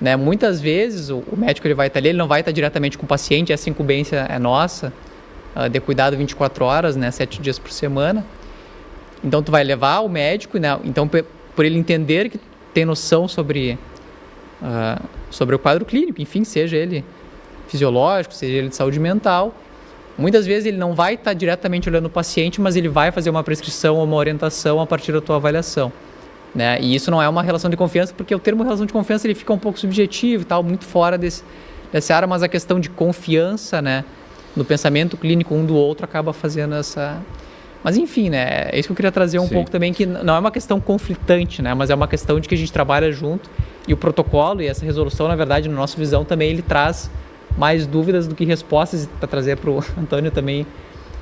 né, muitas vezes o médico ele vai estar ali, ele não vai estar diretamente com o paciente, essa incumbência é nossa, de cuidado 24 horas, né, 7 dias por semana. Então, tu vai levar o médico, né, então, por ele entender que tem noção sobre sobre o quadro clínico, enfim, seja ele fisiológico, seja ele de saúde mental. Muitas vezes ele não vai estar diretamente olhando o paciente, mas ele vai fazer uma prescrição ou uma orientação a partir da tua avaliação, né? E isso não é uma relação de confiança, porque o termo relação de confiança ele fica um pouco subjetivo e tal, muito fora dessa área, mas a questão de confiança, né, no pensamento clínico um do outro acaba fazendo essa... Mas enfim, né, é isso que eu queria trazer um pouco também, que não é uma questão conflitante, né, mas é uma questão de que a gente trabalha junto, e o protocolo e essa resolução, na verdade, na nossa visão também, ele traz mais dúvidas do que respostas, para trazer para o Antônio também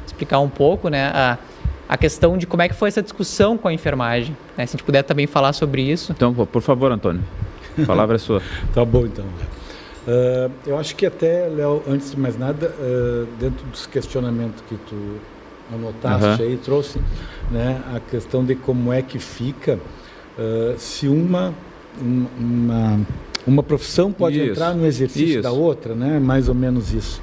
explicar um pouco, né, a questão de como é que foi essa discussão com a enfermagem, né, se a gente puder também falar sobre isso. Então, por favor, Antônio, a palavra é sua. Tá bom, então. Eu acho que até, Léo, antes de mais nada, dentro dos questionamentos que tu anotaste aí, trouxe, né, a questão de como é que fica, se uma profissão pode entrar no exercício da outra, né? Mais ou menos isso.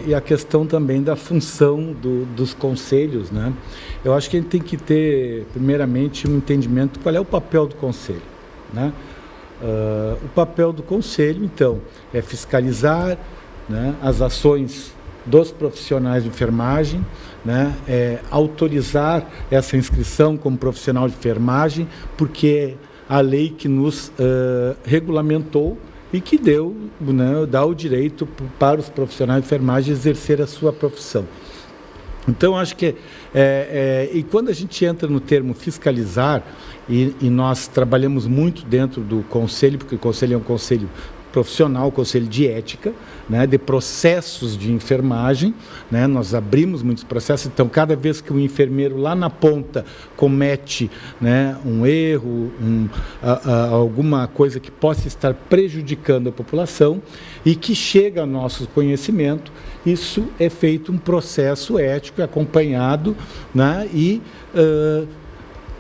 E a questão também da função dos conselhos, né? Eu acho que a gente tem que ter, primeiramente, um entendimento qual é o papel do conselho, né? O papel do conselho, então, é fiscalizar, né, as ações dos profissionais de enfermagem, né, autorizar essa inscrição como profissional de enfermagem, porque a lei que nos regulamentou e que dá o direito para os profissionais de enfermagem exercer a sua profissão. Então, acho que e quando a gente entra no termo fiscalizar, e nós trabalhamos muito dentro do conselho, porque o conselho é um conselho profissional, conselho de ética, né, de processos de enfermagem, né, nós abrimos muitos processos, então cada vez que o enfermeiro lá na ponta comete, né, um erro, alguma coisa que possa estar prejudicando a população e que chega ao nosso conhecimento, isso é feito um processo ético acompanhado, né, e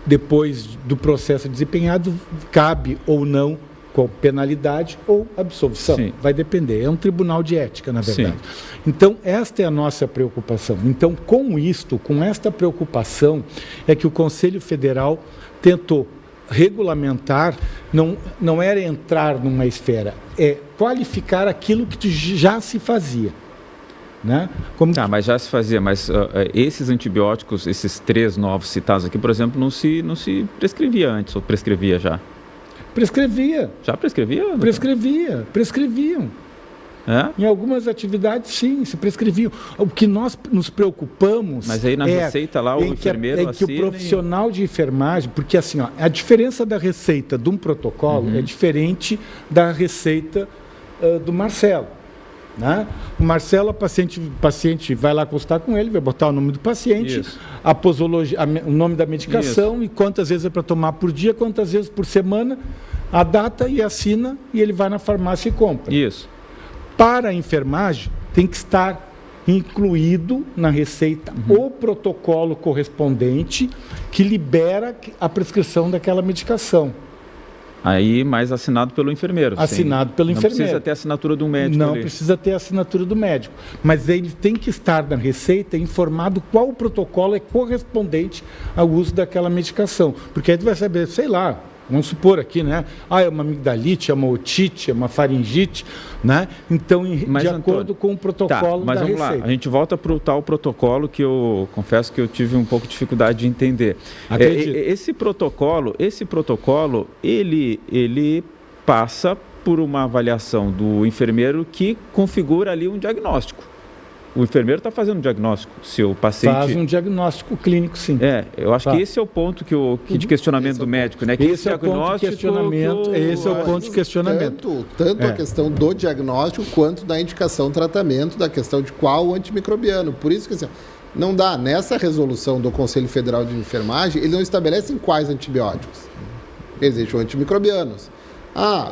depois do processo desempenhado, cabe ou não com penalidade ou absolvição. Sim. Vai depender. É um tribunal de ética, na verdade. Sim. Então, esta é a nossa preocupação. Então, com esta preocupação, é que o Conselho Federal tentou regulamentar, não era entrar numa esfera, é qualificar aquilo que já se fazia. Né? Mas já se fazia, mas esses antibióticos, esses 3 novos citados aqui, por exemplo, não se prescrevia antes, ou prescrevia já? Prescrevia. Já prescrevia? Prescreviam. Em algumas atividades, sim, se prescreviam. O que nós nos preocupamos... Mas aí na receita lá, o enfermeiro assina... que o profissional de enfermagem... Porque assim, a diferença da receita de um protocolo é diferente da receita do Marcelo. Né? O Marcelo, o paciente vai lá consultar com ele, vai botar o nome do paciente, a posologia, o nome da medicação e quantas vezes é para tomar por dia, quantas vezes por semana, a data e assina e ele vai na farmácia e compra. Isso. Para a enfermagem, tem que estar incluído na receita o protocolo correspondente que libera a prescrição daquela medicação. Aí, mais assinado pelo enfermeiro. Assinado pelo enfermeiro. Não precisa ter a assinatura do médico. Não precisa ter a assinatura do médico. Mas ele tem que estar na receita informado qual o protocolo é correspondente ao uso daquela medicação. Porque aí tu vai saber, sei lá, vamos supor aqui, né? É uma amigdalite, é uma otite, é uma faringite, né? Então, de acordo com o protocolo da receita. Mas vamos lá, a gente volta para o tal protocolo que eu confesso que eu tive um pouco de dificuldade de entender. Esse protocolo, ele passa por uma avaliação do enfermeiro que configura ali um diagnóstico. O enfermeiro está fazendo um diagnóstico, se o paciente... Faz um diagnóstico clínico, sim. Eu acho que esse é o ponto de questionamento do médico, né? Que esse é o ponto de questionamento. Esse é o ponto de questionamento. Tanto a questão do diagnóstico, quanto da indicação, tratamento, da questão de qual antimicrobiano. Por isso que assim, não dá, nessa resolução do Conselho Federal de Enfermagem, ele não estabelece em quais antibióticos. Eles deixam antimicrobianos.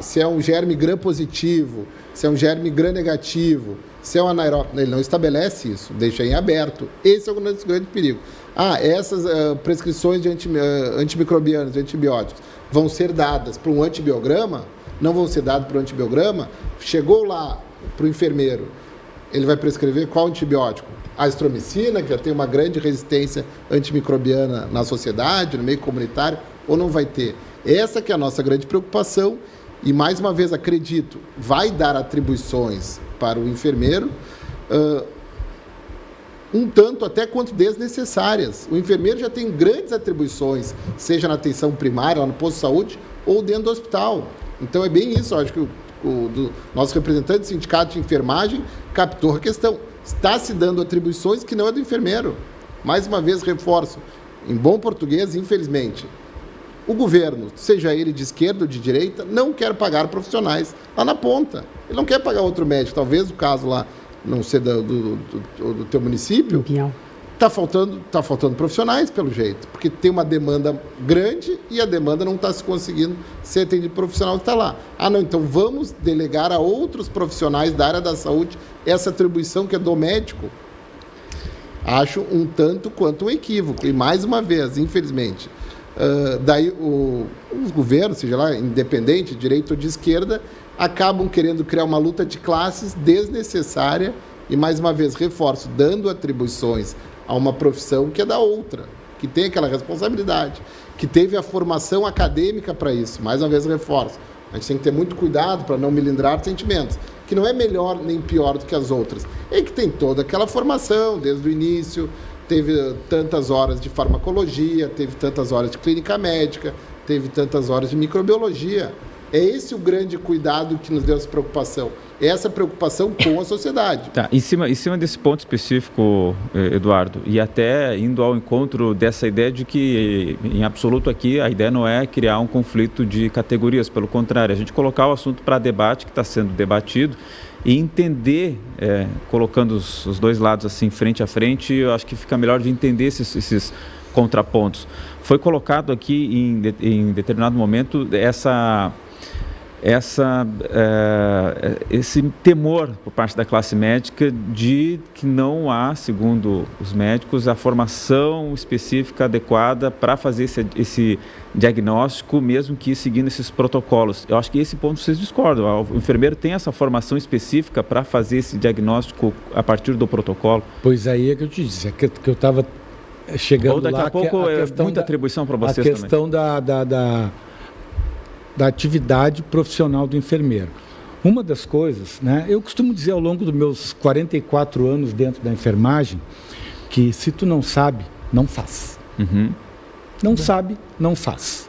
Se é um germe gram positivo, se é um germe gram negativo, se é um anaeróbio, ele não estabelece isso, deixa em aberto. Esse é o grande perigo. Essas prescrições de antimicrobianos, de antibióticos, vão ser dadas para um antibiograma? Não vão ser dadas para um antibiograma? Chegou lá para o enfermeiro, ele vai prescrever qual antibiótico? A azitromicina, que já tem uma grande resistência antimicrobiana na sociedade, no meio comunitário, ou não vai ter? Essa que é a nossa grande preocupação e mais uma vez acredito, vai dar atribuições para o enfermeiro, um tanto até quanto desnecessárias. O enfermeiro já tem grandes atribuições, seja na atenção primária, lá no posto de saúde, ou dentro do hospital. Então é bem isso, eu acho que o nosso representante do sindicato de enfermagem captou a questão. Está se dando atribuições que não é do enfermeiro. Mais uma vez, reforço, em bom português, infelizmente, o governo, seja ele de esquerda ou de direita, não quer pagar profissionais lá na ponta. Ele não quer pagar outro médico. Talvez o caso lá não ser do teu município, está faltando profissionais, pelo jeito, porque tem uma demanda grande e a demanda não está se conseguindo ser atendido profissional que está lá. Não, então vamos delegar a outros profissionais da área da saúde essa atribuição que é do médico. Acho um tanto quanto um equívoco. E mais uma vez, infelizmente, daí os governos, seja lá, independente, direita ou de esquerda, acabam querendo criar uma luta de classes desnecessária e, mais uma vez, reforço, dando atribuições a uma profissão que é da outra, que tem aquela responsabilidade, que teve a formação acadêmica para isso. Mais uma vez, reforço. A gente tem que ter muito cuidado para não melindrar sentimentos, que não é melhor nem pior do que as outras. É que tem toda aquela formação, desde o início, teve tantas horas de farmacologia, teve tantas horas de clínica médica, teve tantas horas de microbiologia. É esse o grande cuidado que nos deu essa preocupação. Essa preocupação com a sociedade. Tá, em cima desse ponto específico, Eduardo, e até indo ao encontro dessa ideia de que, em absoluto aqui, a ideia não é criar um conflito de categorias, pelo contrário, a gente colocar o assunto para debate que está sendo debatido e entender, colocando os dois lados assim frente a frente, eu acho que fica melhor de entender esses contrapontos. Foi colocado aqui em determinado momento esse temor por parte da classe médica de que não há, segundo os médicos, a formação específica adequada para fazer esse diagnóstico, mesmo que seguindo esses protocolos. Eu acho que esse ponto vocês discordam. O enfermeiro tem essa formação específica para fazer esse diagnóstico a partir do protocolo? Pois aí é que eu te disse, é que eu estava chegando lá... Ou daqui a pouco é muita atribuição para vocês também. A questão da atividade profissional do enfermeiro. Uma das coisas, né, eu costumo dizer ao longo dos meus 44 anos dentro da enfermagem, que se tu não sabe, não faz. Uhum. Não sabe, não faz.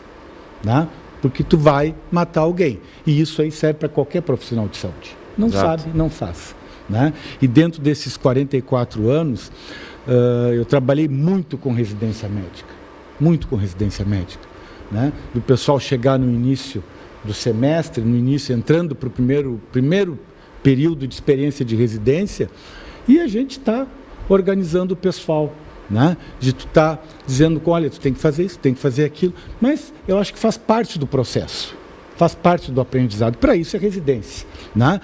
Né? Porque tu vai matar alguém. E isso aí serve para qualquer profissional de saúde. Não Exato. sabe, não faz. Né? E dentro desses 44 anos, eu trabalhei muito com residência médica. Muito com residência médica. Né? Do pessoal chegar no início do semestre, entrando para o primeiro período de experiência de residência, e a gente está organizando o pessoal, né? De tu estar dizendo, olha, tu tem que fazer isso, tem que fazer aquilo, mas eu acho que faz parte do processo, faz parte do aprendizado, para isso é residência, né?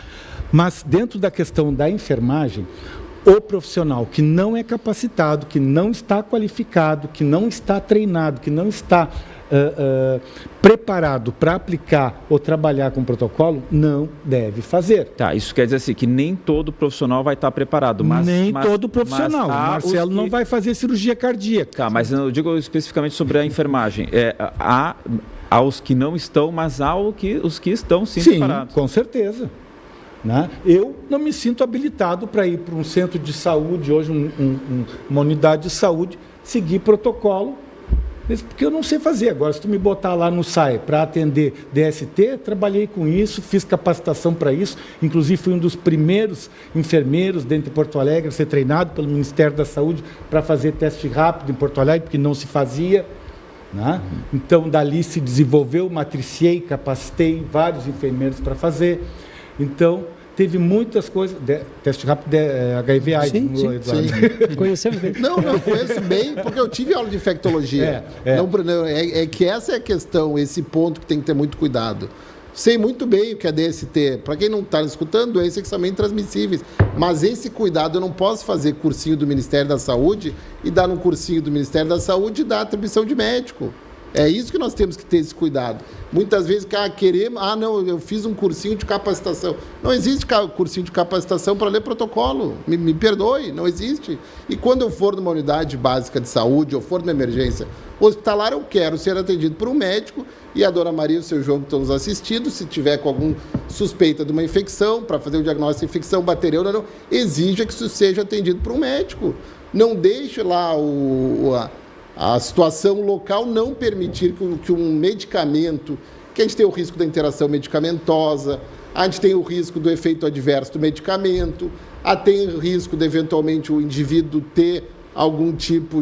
Mas dentro da questão da enfermagem, o profissional que não é capacitado, que não está qualificado, que não está treinado, que não está preparado para aplicar ou trabalhar com protocolo, não deve fazer. Tá, isso quer dizer assim, que nem todo profissional vai estar preparado. Nem todo profissional. O Marcelo não vai fazer cirurgia cardíaca. Tá, mas eu digo especificamente sobre a enfermagem. Há os que não estão, mas há os que estão sim preparados. Sim, com certeza. Né? Eu não me sinto habilitado para ir para um centro de saúde, hoje uma unidade de saúde, seguir protocolo, porque eu não sei fazer. Agora, se tu me botar lá no SAI para atender DST, trabalhei com isso, fiz capacitação para isso, inclusive fui um dos primeiros enfermeiros dentro de Porto Alegre a ser treinado pelo Ministério da Saúde para fazer teste rápido em Porto Alegre, porque não se fazia. Né? Então, dali se desenvolveu, matriciei, capacitei vários enfermeiros para fazer. Então, teve muitas coisas. Teste rápido de HIV AIDS. Sim. Conhecemos bem. Não, eu conheço bem, porque eu tive aula de infectologia. É que essa é a questão, esse ponto que tem que ter muito cuidado. Sei muito bem o que é DST. Para quem não está escutando, doenças sexualmente transmissíveis. Mas esse cuidado, eu não posso fazer cursinho do Ministério da Saúde e dar no cursinho do Ministério da Saúde e dar atribuição de médico. É isso que nós temos que ter esse cuidado. Muitas vezes, não, eu fiz um cursinho de capacitação. Não existe cursinho de capacitação para ler protocolo. Me perdoe, não existe. E quando eu for numa unidade básica de saúde, ou for numa emergência hospitalar, eu quero ser atendido por um médico, e a dona Maria e o seu João que estão nos assistindo, se tiver com alguma suspeita de uma infecção, para fazer o diagnóstico de infecção bacteriana ou não, exija que isso seja atendido por um médico. Não deixe lá a situação local não permitir que um medicamento, que a gente tem o risco da interação medicamentosa, a gente tem o risco do efeito adverso do medicamento, tem o risco de, eventualmente, o indivíduo ter algum tipo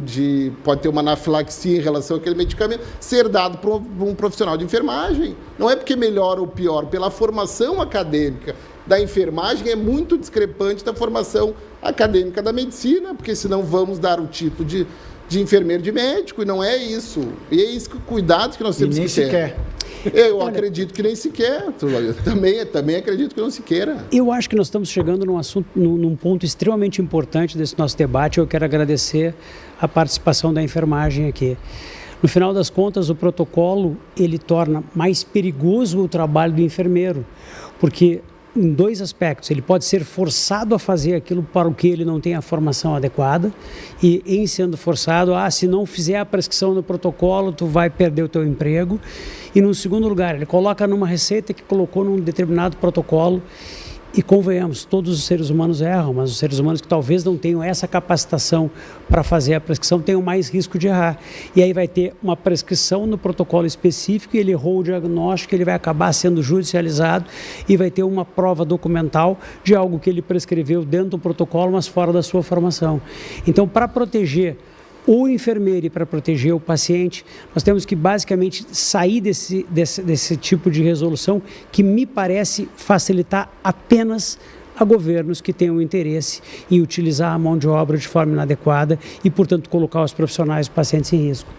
pode ter uma anafilaxia em relação àquele medicamento, ser dado por um profissional de enfermagem. Não é porque melhor ou pior, pela formação acadêmica da enfermagem é muito discrepante da formação acadêmica da medicina, porque senão vamos dar o tipo de enfermeiro de médico, e não é isso. E é isso, cuidados que nós temos que ter. Sequer. Eu acredito que nem sequer. Também acredito que não se queira. Eu acho que nós estamos chegando num ponto extremamente importante desse nosso debate. Eu quero agradecer a participação da enfermagem aqui. No final das contas, o protocolo, ele torna mais perigoso o trabalho do enfermeiro, porque em dois aspectos: ele pode ser forçado a fazer aquilo para o que ele não tem a formação adequada, e em sendo forçado, se não fizer a prescrição no protocolo, tu vai perder o teu emprego. E no segundo lugar, ele coloca numa receita que colocou num determinado protocolo, e convenhamos, todos os seres humanos erram, mas os seres humanos que talvez não tenham essa capacitação para fazer a prescrição tenham mais risco de errar. E aí vai ter uma prescrição no protocolo específico, e ele errou o diagnóstico, ele vai acabar sendo judicializado, e vai ter uma prova documental de algo que ele prescreveu dentro do protocolo, mas fora da sua formação. Então, para proteger o enfermeiro e para proteger o paciente, nós temos que basicamente sair desse tipo de resolução, que me parece facilitar apenas a governos que tenham interesse em utilizar a mão de obra de forma inadequada e, portanto, colocar os profissionais e os pacientes em risco.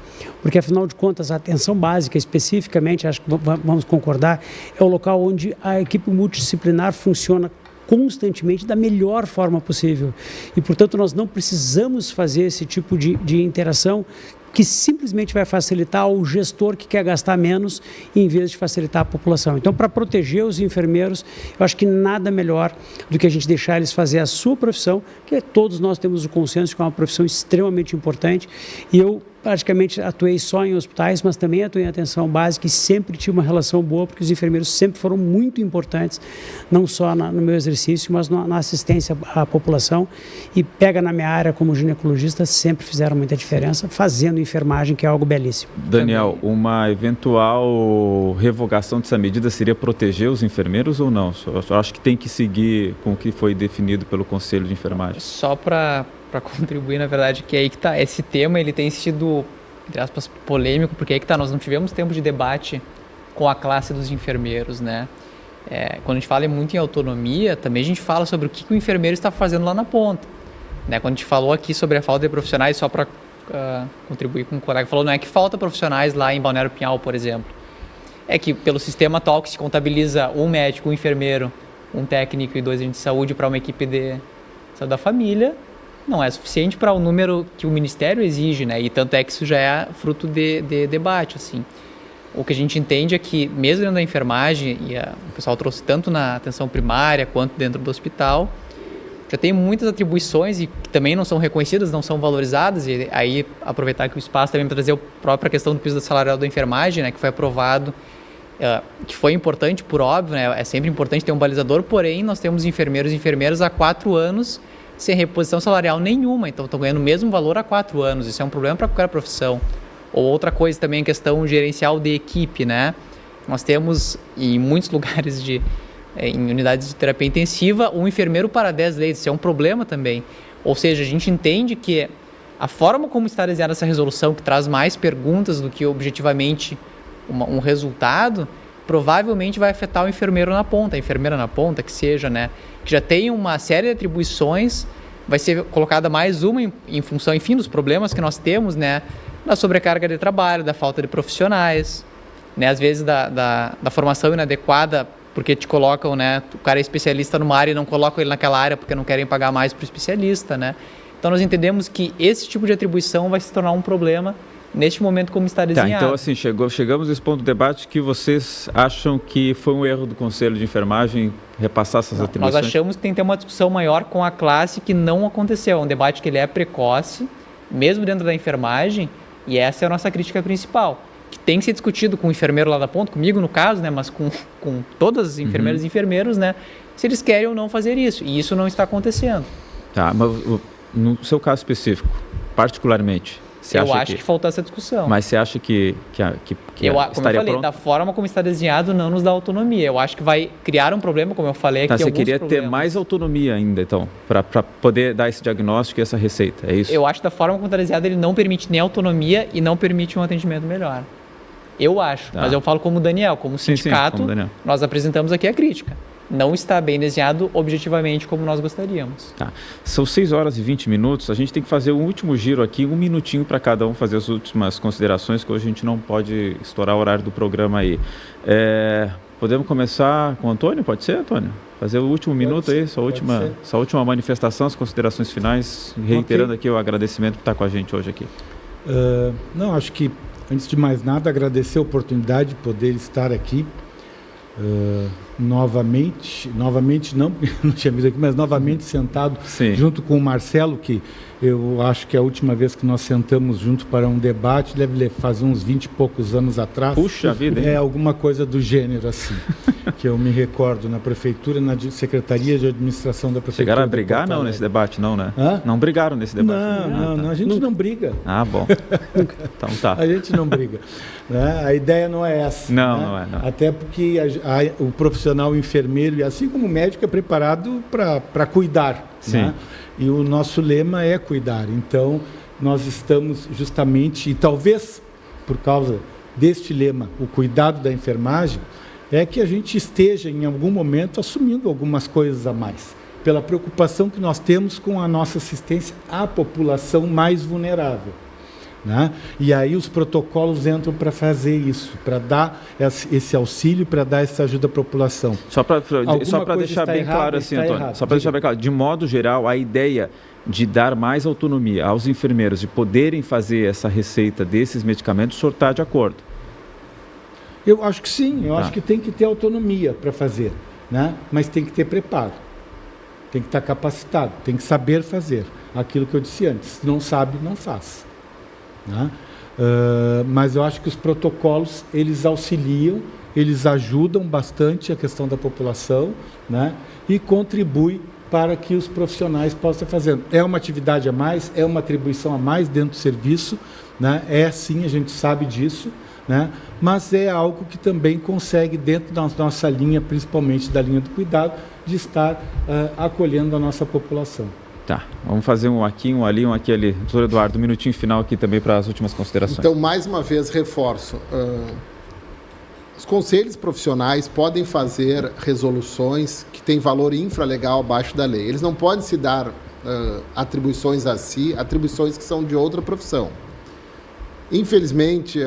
Porque, afinal de contas, a atenção básica, especificamente, acho que vamos concordar, é o local onde a equipe multidisciplinar funciona constantemente da melhor forma possível. E, portanto, nós não precisamos fazer esse tipo de interação que simplesmente vai facilitar o gestor que quer gastar menos, em vez de facilitar a população. Então, para proteger os enfermeiros, eu acho que nada melhor do que a gente deixar eles fazer a sua profissão, que todos nós temos o consenso que é uma profissão extremamente importante. E eu praticamente atuei só em hospitais, mas também atuei em atenção básica, e sempre tive uma relação boa, porque os enfermeiros sempre foram muito importantes, não só no meu exercício, mas na assistência à população. E pega na minha área como ginecologista, sempre fizeram muita diferença, fazendo enfermagem, que é algo belíssimo. Daniel, uma eventual revogação dessa medida seria proteger os enfermeiros ou não? Eu acho que tem que seguir com o que foi definido pelo Conselho de Enfermagem. Só para contribuir, na verdade, que é aí que está. Esse tema, ele tem sido, entre aspas, polêmico, porque aí que está, nós não tivemos tempo de debate com a classe dos enfermeiros, né? Quando a gente fala muito em autonomia, também a gente fala sobre o que o enfermeiro está fazendo lá na ponta, né? Quando a gente falou aqui sobre a falta de profissionais, só para contribuir com o colega, falou, não é que falta profissionais lá em Balneário Pinhal, por exemplo. É que pelo sistema atual que se contabiliza um médico, um enfermeiro, um técnico e 2 agentes de saúde para uma equipe de saúde da família, não é suficiente para o número que o Ministério exige, né? E tanto é que isso já é fruto de debate, assim. O que a gente entende é que, mesmo dentro da enfermagem, e o pessoal trouxe tanto na atenção primária quanto dentro do hospital, já tem muitas atribuições e que também não são reconhecidas, não são valorizadas, e aí aproveitar que o espaço também para trazer a própria questão do piso salarial da enfermagem, né? Que foi aprovado, que foi importante, por óbvio, né? É sempre importante ter um balizador, porém nós temos enfermeiros e enfermeiras há 4 anos sem reposição salarial nenhuma, então estão ganhando o mesmo valor há 4 anos. Isso é um problema para qualquer profissão. Ou outra coisa também, a questão gerencial de equipe, né? Nós temos em muitos lugares em unidades de terapia intensiva, um enfermeiro para 10 leitos. Isso é um problema também. Ou seja, a gente entende que a forma como está desenhada essa resolução, que traz mais perguntas do que objetivamente um resultado, provavelmente vai afetar o enfermeiro na ponta, a enfermeira na ponta, que seja, né? Que já tem uma série de atribuições, vai ser colocada mais uma em função, enfim, dos problemas que nós temos, né? Da sobrecarga de trabalho, da falta de profissionais, né? Às vezes da formação inadequada, porque te colocam, né? O cara é especialista numa área e não colocam ele naquela área porque não querem pagar mais para o especialista, né? Então nós entendemos que esse tipo de atribuição vai se tornar um problema neste momento como está Tá, desenhado. então assim, chegamos nesse ponto do debate que vocês acham que foi um erro do Conselho de Enfermagem repassar essas atribuições? Nós achamos que tem que ter uma discussão maior com a classe que não aconteceu. É um debate que ele é precoce, mesmo dentro da enfermagem, e essa é a nossa crítica principal. Que tem que ser discutido com o enfermeiro lá da ponta, comigo no caso, né, mas com todas as enfermeiras e enfermeiros, né, se eles querem ou não fazer isso. E isso não está acontecendo. Tá, mas no seu caso específico, particularmente, você Eu acha acho que faltou essa discussão. Mas você acha que como eu estaria falei, pronto? da forma como está desenhado, não nos dá autonomia. Eu acho que vai criar um problema, como eu falei aqui. Tá, você alguns queria problemas. ter mais autonomia ainda, então, para poder dar esse diagnóstico e essa receita, é isso? Eu acho que da forma como está desenhado, ele não permite nem autonomia e não permite um atendimento melhor. Eu acho, Tá. mas eu falo como Daniel, como sindicato, como Daniel. nós apresentamos aqui a crítica. Não está bem desenhado objetivamente como nós gostaríamos. Tá. São 6 horas e 20 minutos, a gente tem que fazer um último giro aqui, 1 minutinho para cada um fazer as últimas considerações, que hoje a gente não pode estourar o horário do programa aí. Podemos começar com o Antônio? Pode ser, Antônio? Fazer o último minuto aí, sua última manifestação, as considerações finais, reiterando aqui o agradecimento por estar com a gente hoje aqui. Não, acho que, antes de mais nada, agradecer a oportunidade de poder estar aqui novamente não, porque não tinha vindo aqui, mas novamente sentado junto com o Marcelo, que eu acho que é a última vez que nós sentamos junto para um debate, deve fazer uns 20 e poucos anos atrás. Puxa vida, hein? Alguma coisa do gênero, assim, que eu me recordo, na Prefeitura, na Secretaria de Administração da Prefeitura. Chegaram a brigar, não, nesse debate, não, né? Hã? Não brigaram nesse debate? Não, a gente não briga. Ah, bom. Então tá. A gente não briga. Né? A ideia não é essa. Não, né? não é. Não. Até porque o profissional enfermeiro, e assim como o médico, é preparado para cuidar. Sim. Né? E o nosso lema é cuidar. Então, nós estamos justamente, e talvez por causa deste lema, o cuidado da enfermagem, é que a gente esteja, em algum momento, assumindo algumas coisas a mais, pela preocupação que nós temos com a nossa assistência à população mais vulnerável. Né? E aí os protocolos entram para fazer isso, para dar esse auxílio, para dar essa ajuda à população. Só para deixar bem claro assim, Antônio, só para deixar bem claro, de modo geral, a ideia de dar mais autonomia aos enfermeiros, de poderem fazer essa receita desses medicamentos, o senhor está de acordo? Eu acho que sim, eu acho que tem que ter autonomia para fazer, né? Mas tem que ter preparo, tem que estar capacitado, tem que saber fazer aquilo que eu disse antes. Se não sabe, não faz. Né? Mas eu acho que os protocolos, eles auxiliam, eles ajudam bastante a questão da população, né? E contribuem para que os profissionais possam fazer. É uma atividade a mais, é uma atribuição a mais dentro do serviço, né? É sim, a gente sabe disso, né? Mas é algo que também consegue, dentro da nossa linha, principalmente da linha do cuidado, de estar acolhendo a nossa população. Tá, vamos fazer um aqui, um ali, Doutor Eduardo, um minutinho final aqui também para as últimas considerações. Então, mais uma vez, reforço. Os conselhos profissionais podem fazer resoluções que têm valor infralegal abaixo da lei. Eles não podem se dar atribuições a si, atribuições que são de outra profissão. Infelizmente,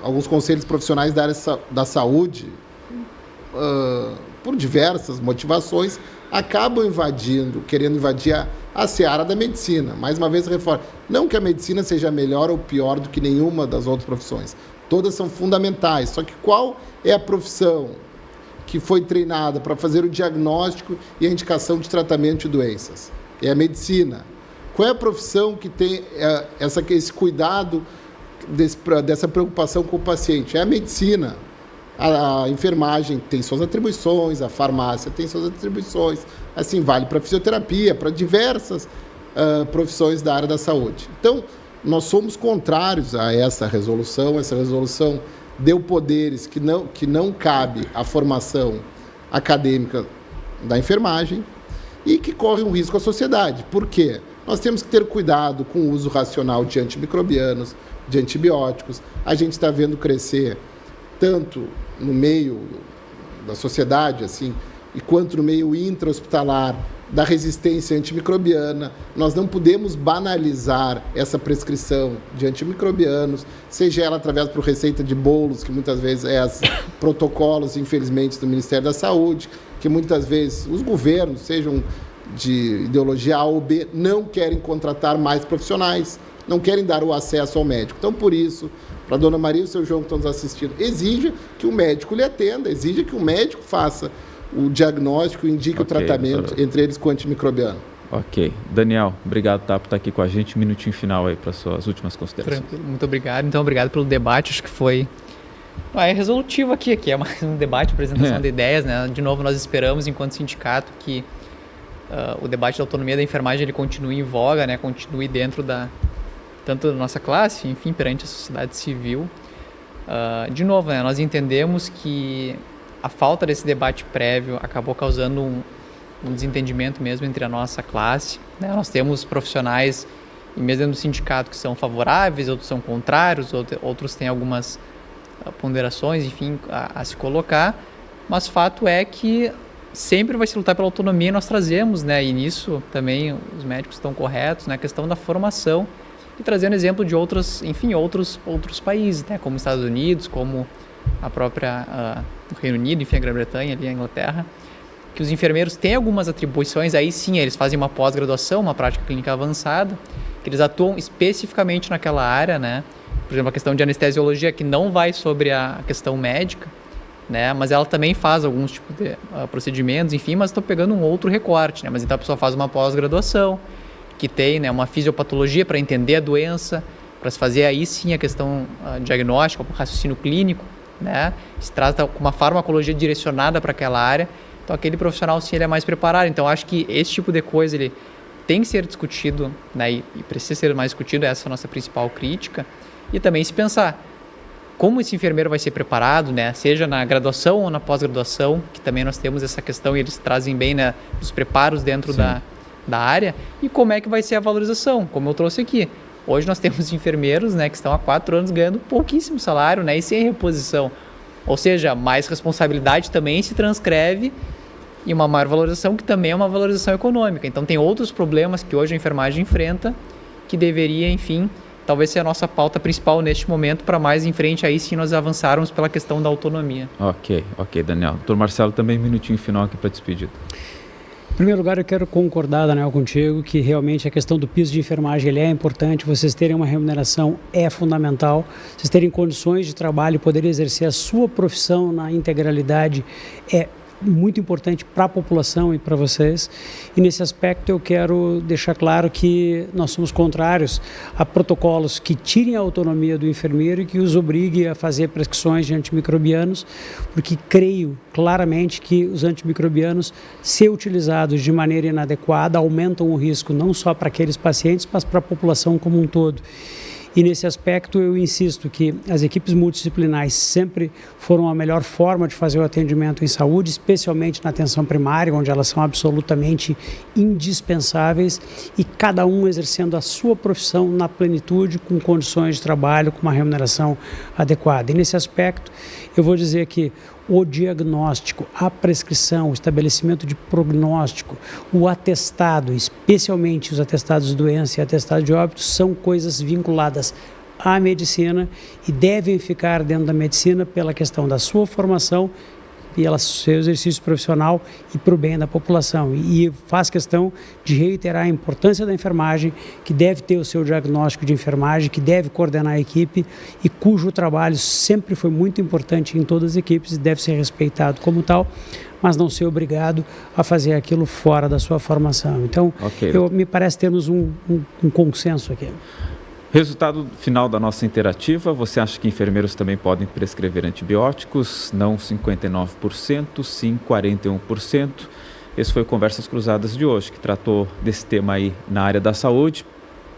alguns conselhos profissionais da área da saúde, por diversas motivações, acabam querendo invadir a seara da medicina. Mais uma vez, reforço. Não que a medicina seja melhor ou pior do que nenhuma das outras profissões. Todas são fundamentais. Só que qual é a profissão que foi treinada para fazer o diagnóstico e a indicação de tratamento de doenças? É a medicina. Qual é a profissão que tem esse cuidado, dessa preocupação com o paciente? É a medicina. A enfermagem tem suas atribuições, a farmácia tem suas atribuições, assim vale para fisioterapia, para diversas profissões da área da saúde. Então, nós somos contrários a essa resolução deu poderes que não cabe à formação acadêmica da enfermagem e que corre um risco à sociedade. Por quê? Nós temos que ter cuidado com o uso racional de antimicrobianos, de antibióticos. A gente está vendo crescer tanto no meio da sociedade, assim, e quanto no meio intra-hospitalar, da resistência antimicrobiana. Nós não podemos banalizar essa prescrição de antimicrobianos, seja ela através por receita de bolos, que muitas vezes protocolos, infelizmente, do Ministério da Saúde, que muitas vezes os governos, sejam de ideologia A ou B, não querem contratar mais profissionais. não querem dar o acesso ao médico. Então, por isso, para a dona Maria e o seu João que estão nos assistindo, exija que o médico lhe atenda, exija que o médico faça o diagnóstico, indique o tratamento, entre eles com antimicrobiano. Ok. Daniel, obrigado por estar aqui com a gente. Um minutinho final aí para suas últimas considerações. Tranquilo, muito obrigado. Então, obrigado pelo debate, acho que foi resolutivo aqui é mais um debate, apresentação de ideias, né? De novo, nós esperamos, enquanto sindicato, que o debate da autonomia da enfermagem ele continue em voga, né? Continue dentro tanto da nossa classe, enfim, perante a sociedade civil. De novo, né? Nós entendemos que a falta desse debate prévio acabou causando um desentendimento mesmo entre a nossa classe, né? Nós temos profissionais, mesmo dentro do sindicato, que são favoráveis, outros são contrários, outros têm algumas ponderações, enfim, a se colocar, mas fato é que sempre vai se lutar pela autonomia e nós trazemos, né? E nisso também os médicos estão corretos, né? A questão da formação e trazendo exemplo de outros países, né? Como os Estados Unidos, como a própria o Reino Unido, enfim, a Grã-Bretanha, ali a Inglaterra, que os enfermeiros têm algumas atribuições, aí sim, eles fazem uma pós-graduação, uma prática clínica avançada, que eles atuam especificamente naquela área, né? Por exemplo, a questão de anestesiologia, que não vai sobre a questão médica, né? Mas ela também faz alguns tipos de procedimentos, enfim, mas estou pegando um outro recorte, né? Mas então a pessoa faz uma pós-graduação, que tem, né, uma fisiopatologia para entender a doença, para se fazer aí sim a questão diagnóstica, o raciocínio clínico, né? Se trata com uma farmacologia direcionada para aquela área. Então, aquele profissional, sim, ele é mais preparado. Então, acho que esse tipo de coisa, ele tem que ser discutido, né, e precisa ser mais discutido, essa é a nossa principal crítica. E também se pensar como esse enfermeiro vai ser preparado, né, seja na graduação ou na pós-graduação, que também nós temos essa questão e eles trazem bem, né, os preparos dentro da área, e como é que vai ser a valorização, como eu trouxe aqui. Hoje nós temos enfermeiros, né, que estão há 4 anos ganhando pouquíssimo salário, né, e sem reposição. Ou seja, mais responsabilidade também se transcreve e uma maior valorização, que também é uma valorização econômica. Então, tem outros problemas que hoje a enfermagem enfrenta, que deveria, enfim, talvez ser a nossa pauta principal neste momento, para mais em frente, aí sim nós avançarmos pela questão da autonomia. Ok, Daniel. Doutor Marcelo, também um minutinho final aqui para despedir. Em primeiro lugar, eu quero concordar, Daniel, contigo, que realmente a questão do piso de enfermagem ele é importante, vocês terem uma remuneração é fundamental, vocês terem condições de trabalho e poder exercer a sua profissão na integralidade é muito importante para a população e para vocês. E nesse aspecto eu quero deixar claro que nós somos contrários a protocolos que tirem a autonomia do enfermeiro e que os obriguem a fazer prescrições de antimicrobianos, porque creio claramente que os antimicrobianos, se utilizados de maneira inadequada, aumentam o risco não só para aqueles pacientes, mas para a população como um todo. E nesse aspecto eu insisto que as equipes multidisciplinares sempre foram a melhor forma de fazer o atendimento em saúde, especialmente na atenção primária, onde elas são absolutamente indispensáveis e cada um exercendo a sua profissão na plenitude, com condições de trabalho, com uma remuneração adequada. E nesse aspecto eu vou dizer que o diagnóstico, a prescrição, o estabelecimento de prognóstico, o atestado, especialmente os atestados de doença e atestados de óbito, são coisas vinculadas à medicina e devem ficar dentro da medicina pela questão da sua formação e pelo seu exercício profissional e para o bem da população. E faz questão de reiterar a importância da enfermagem, que deve ter o seu diagnóstico de enfermagem, que deve coordenar a equipe e cujo trabalho sempre foi muito importante em todas as equipes e deve ser respeitado como tal, mas não ser obrigado a fazer aquilo fora da sua formação. Então, me parece termos um consenso aqui. Resultado final da nossa interativa, você acha que enfermeiros também podem prescrever antibióticos? Não 59%, sim 41%. Esse foi o Conversas Cruzadas de hoje, que tratou desse tema aí na área da saúde.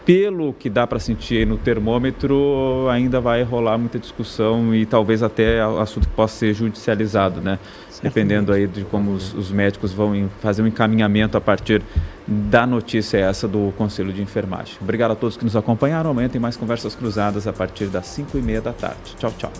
Pelo que dá para sentir aí no termômetro, ainda vai rolar muita discussão e talvez até o assunto possa ser judicializado, né? Dependendo aí de como os médicos vão fazer um encaminhamento a partir da notícia essa do Conselho de Enfermagem. Obrigado a todos que nos acompanharam. Amanhã tem mais Conversas Cruzadas a partir das 5h30 da tarde. Tchau, tchau.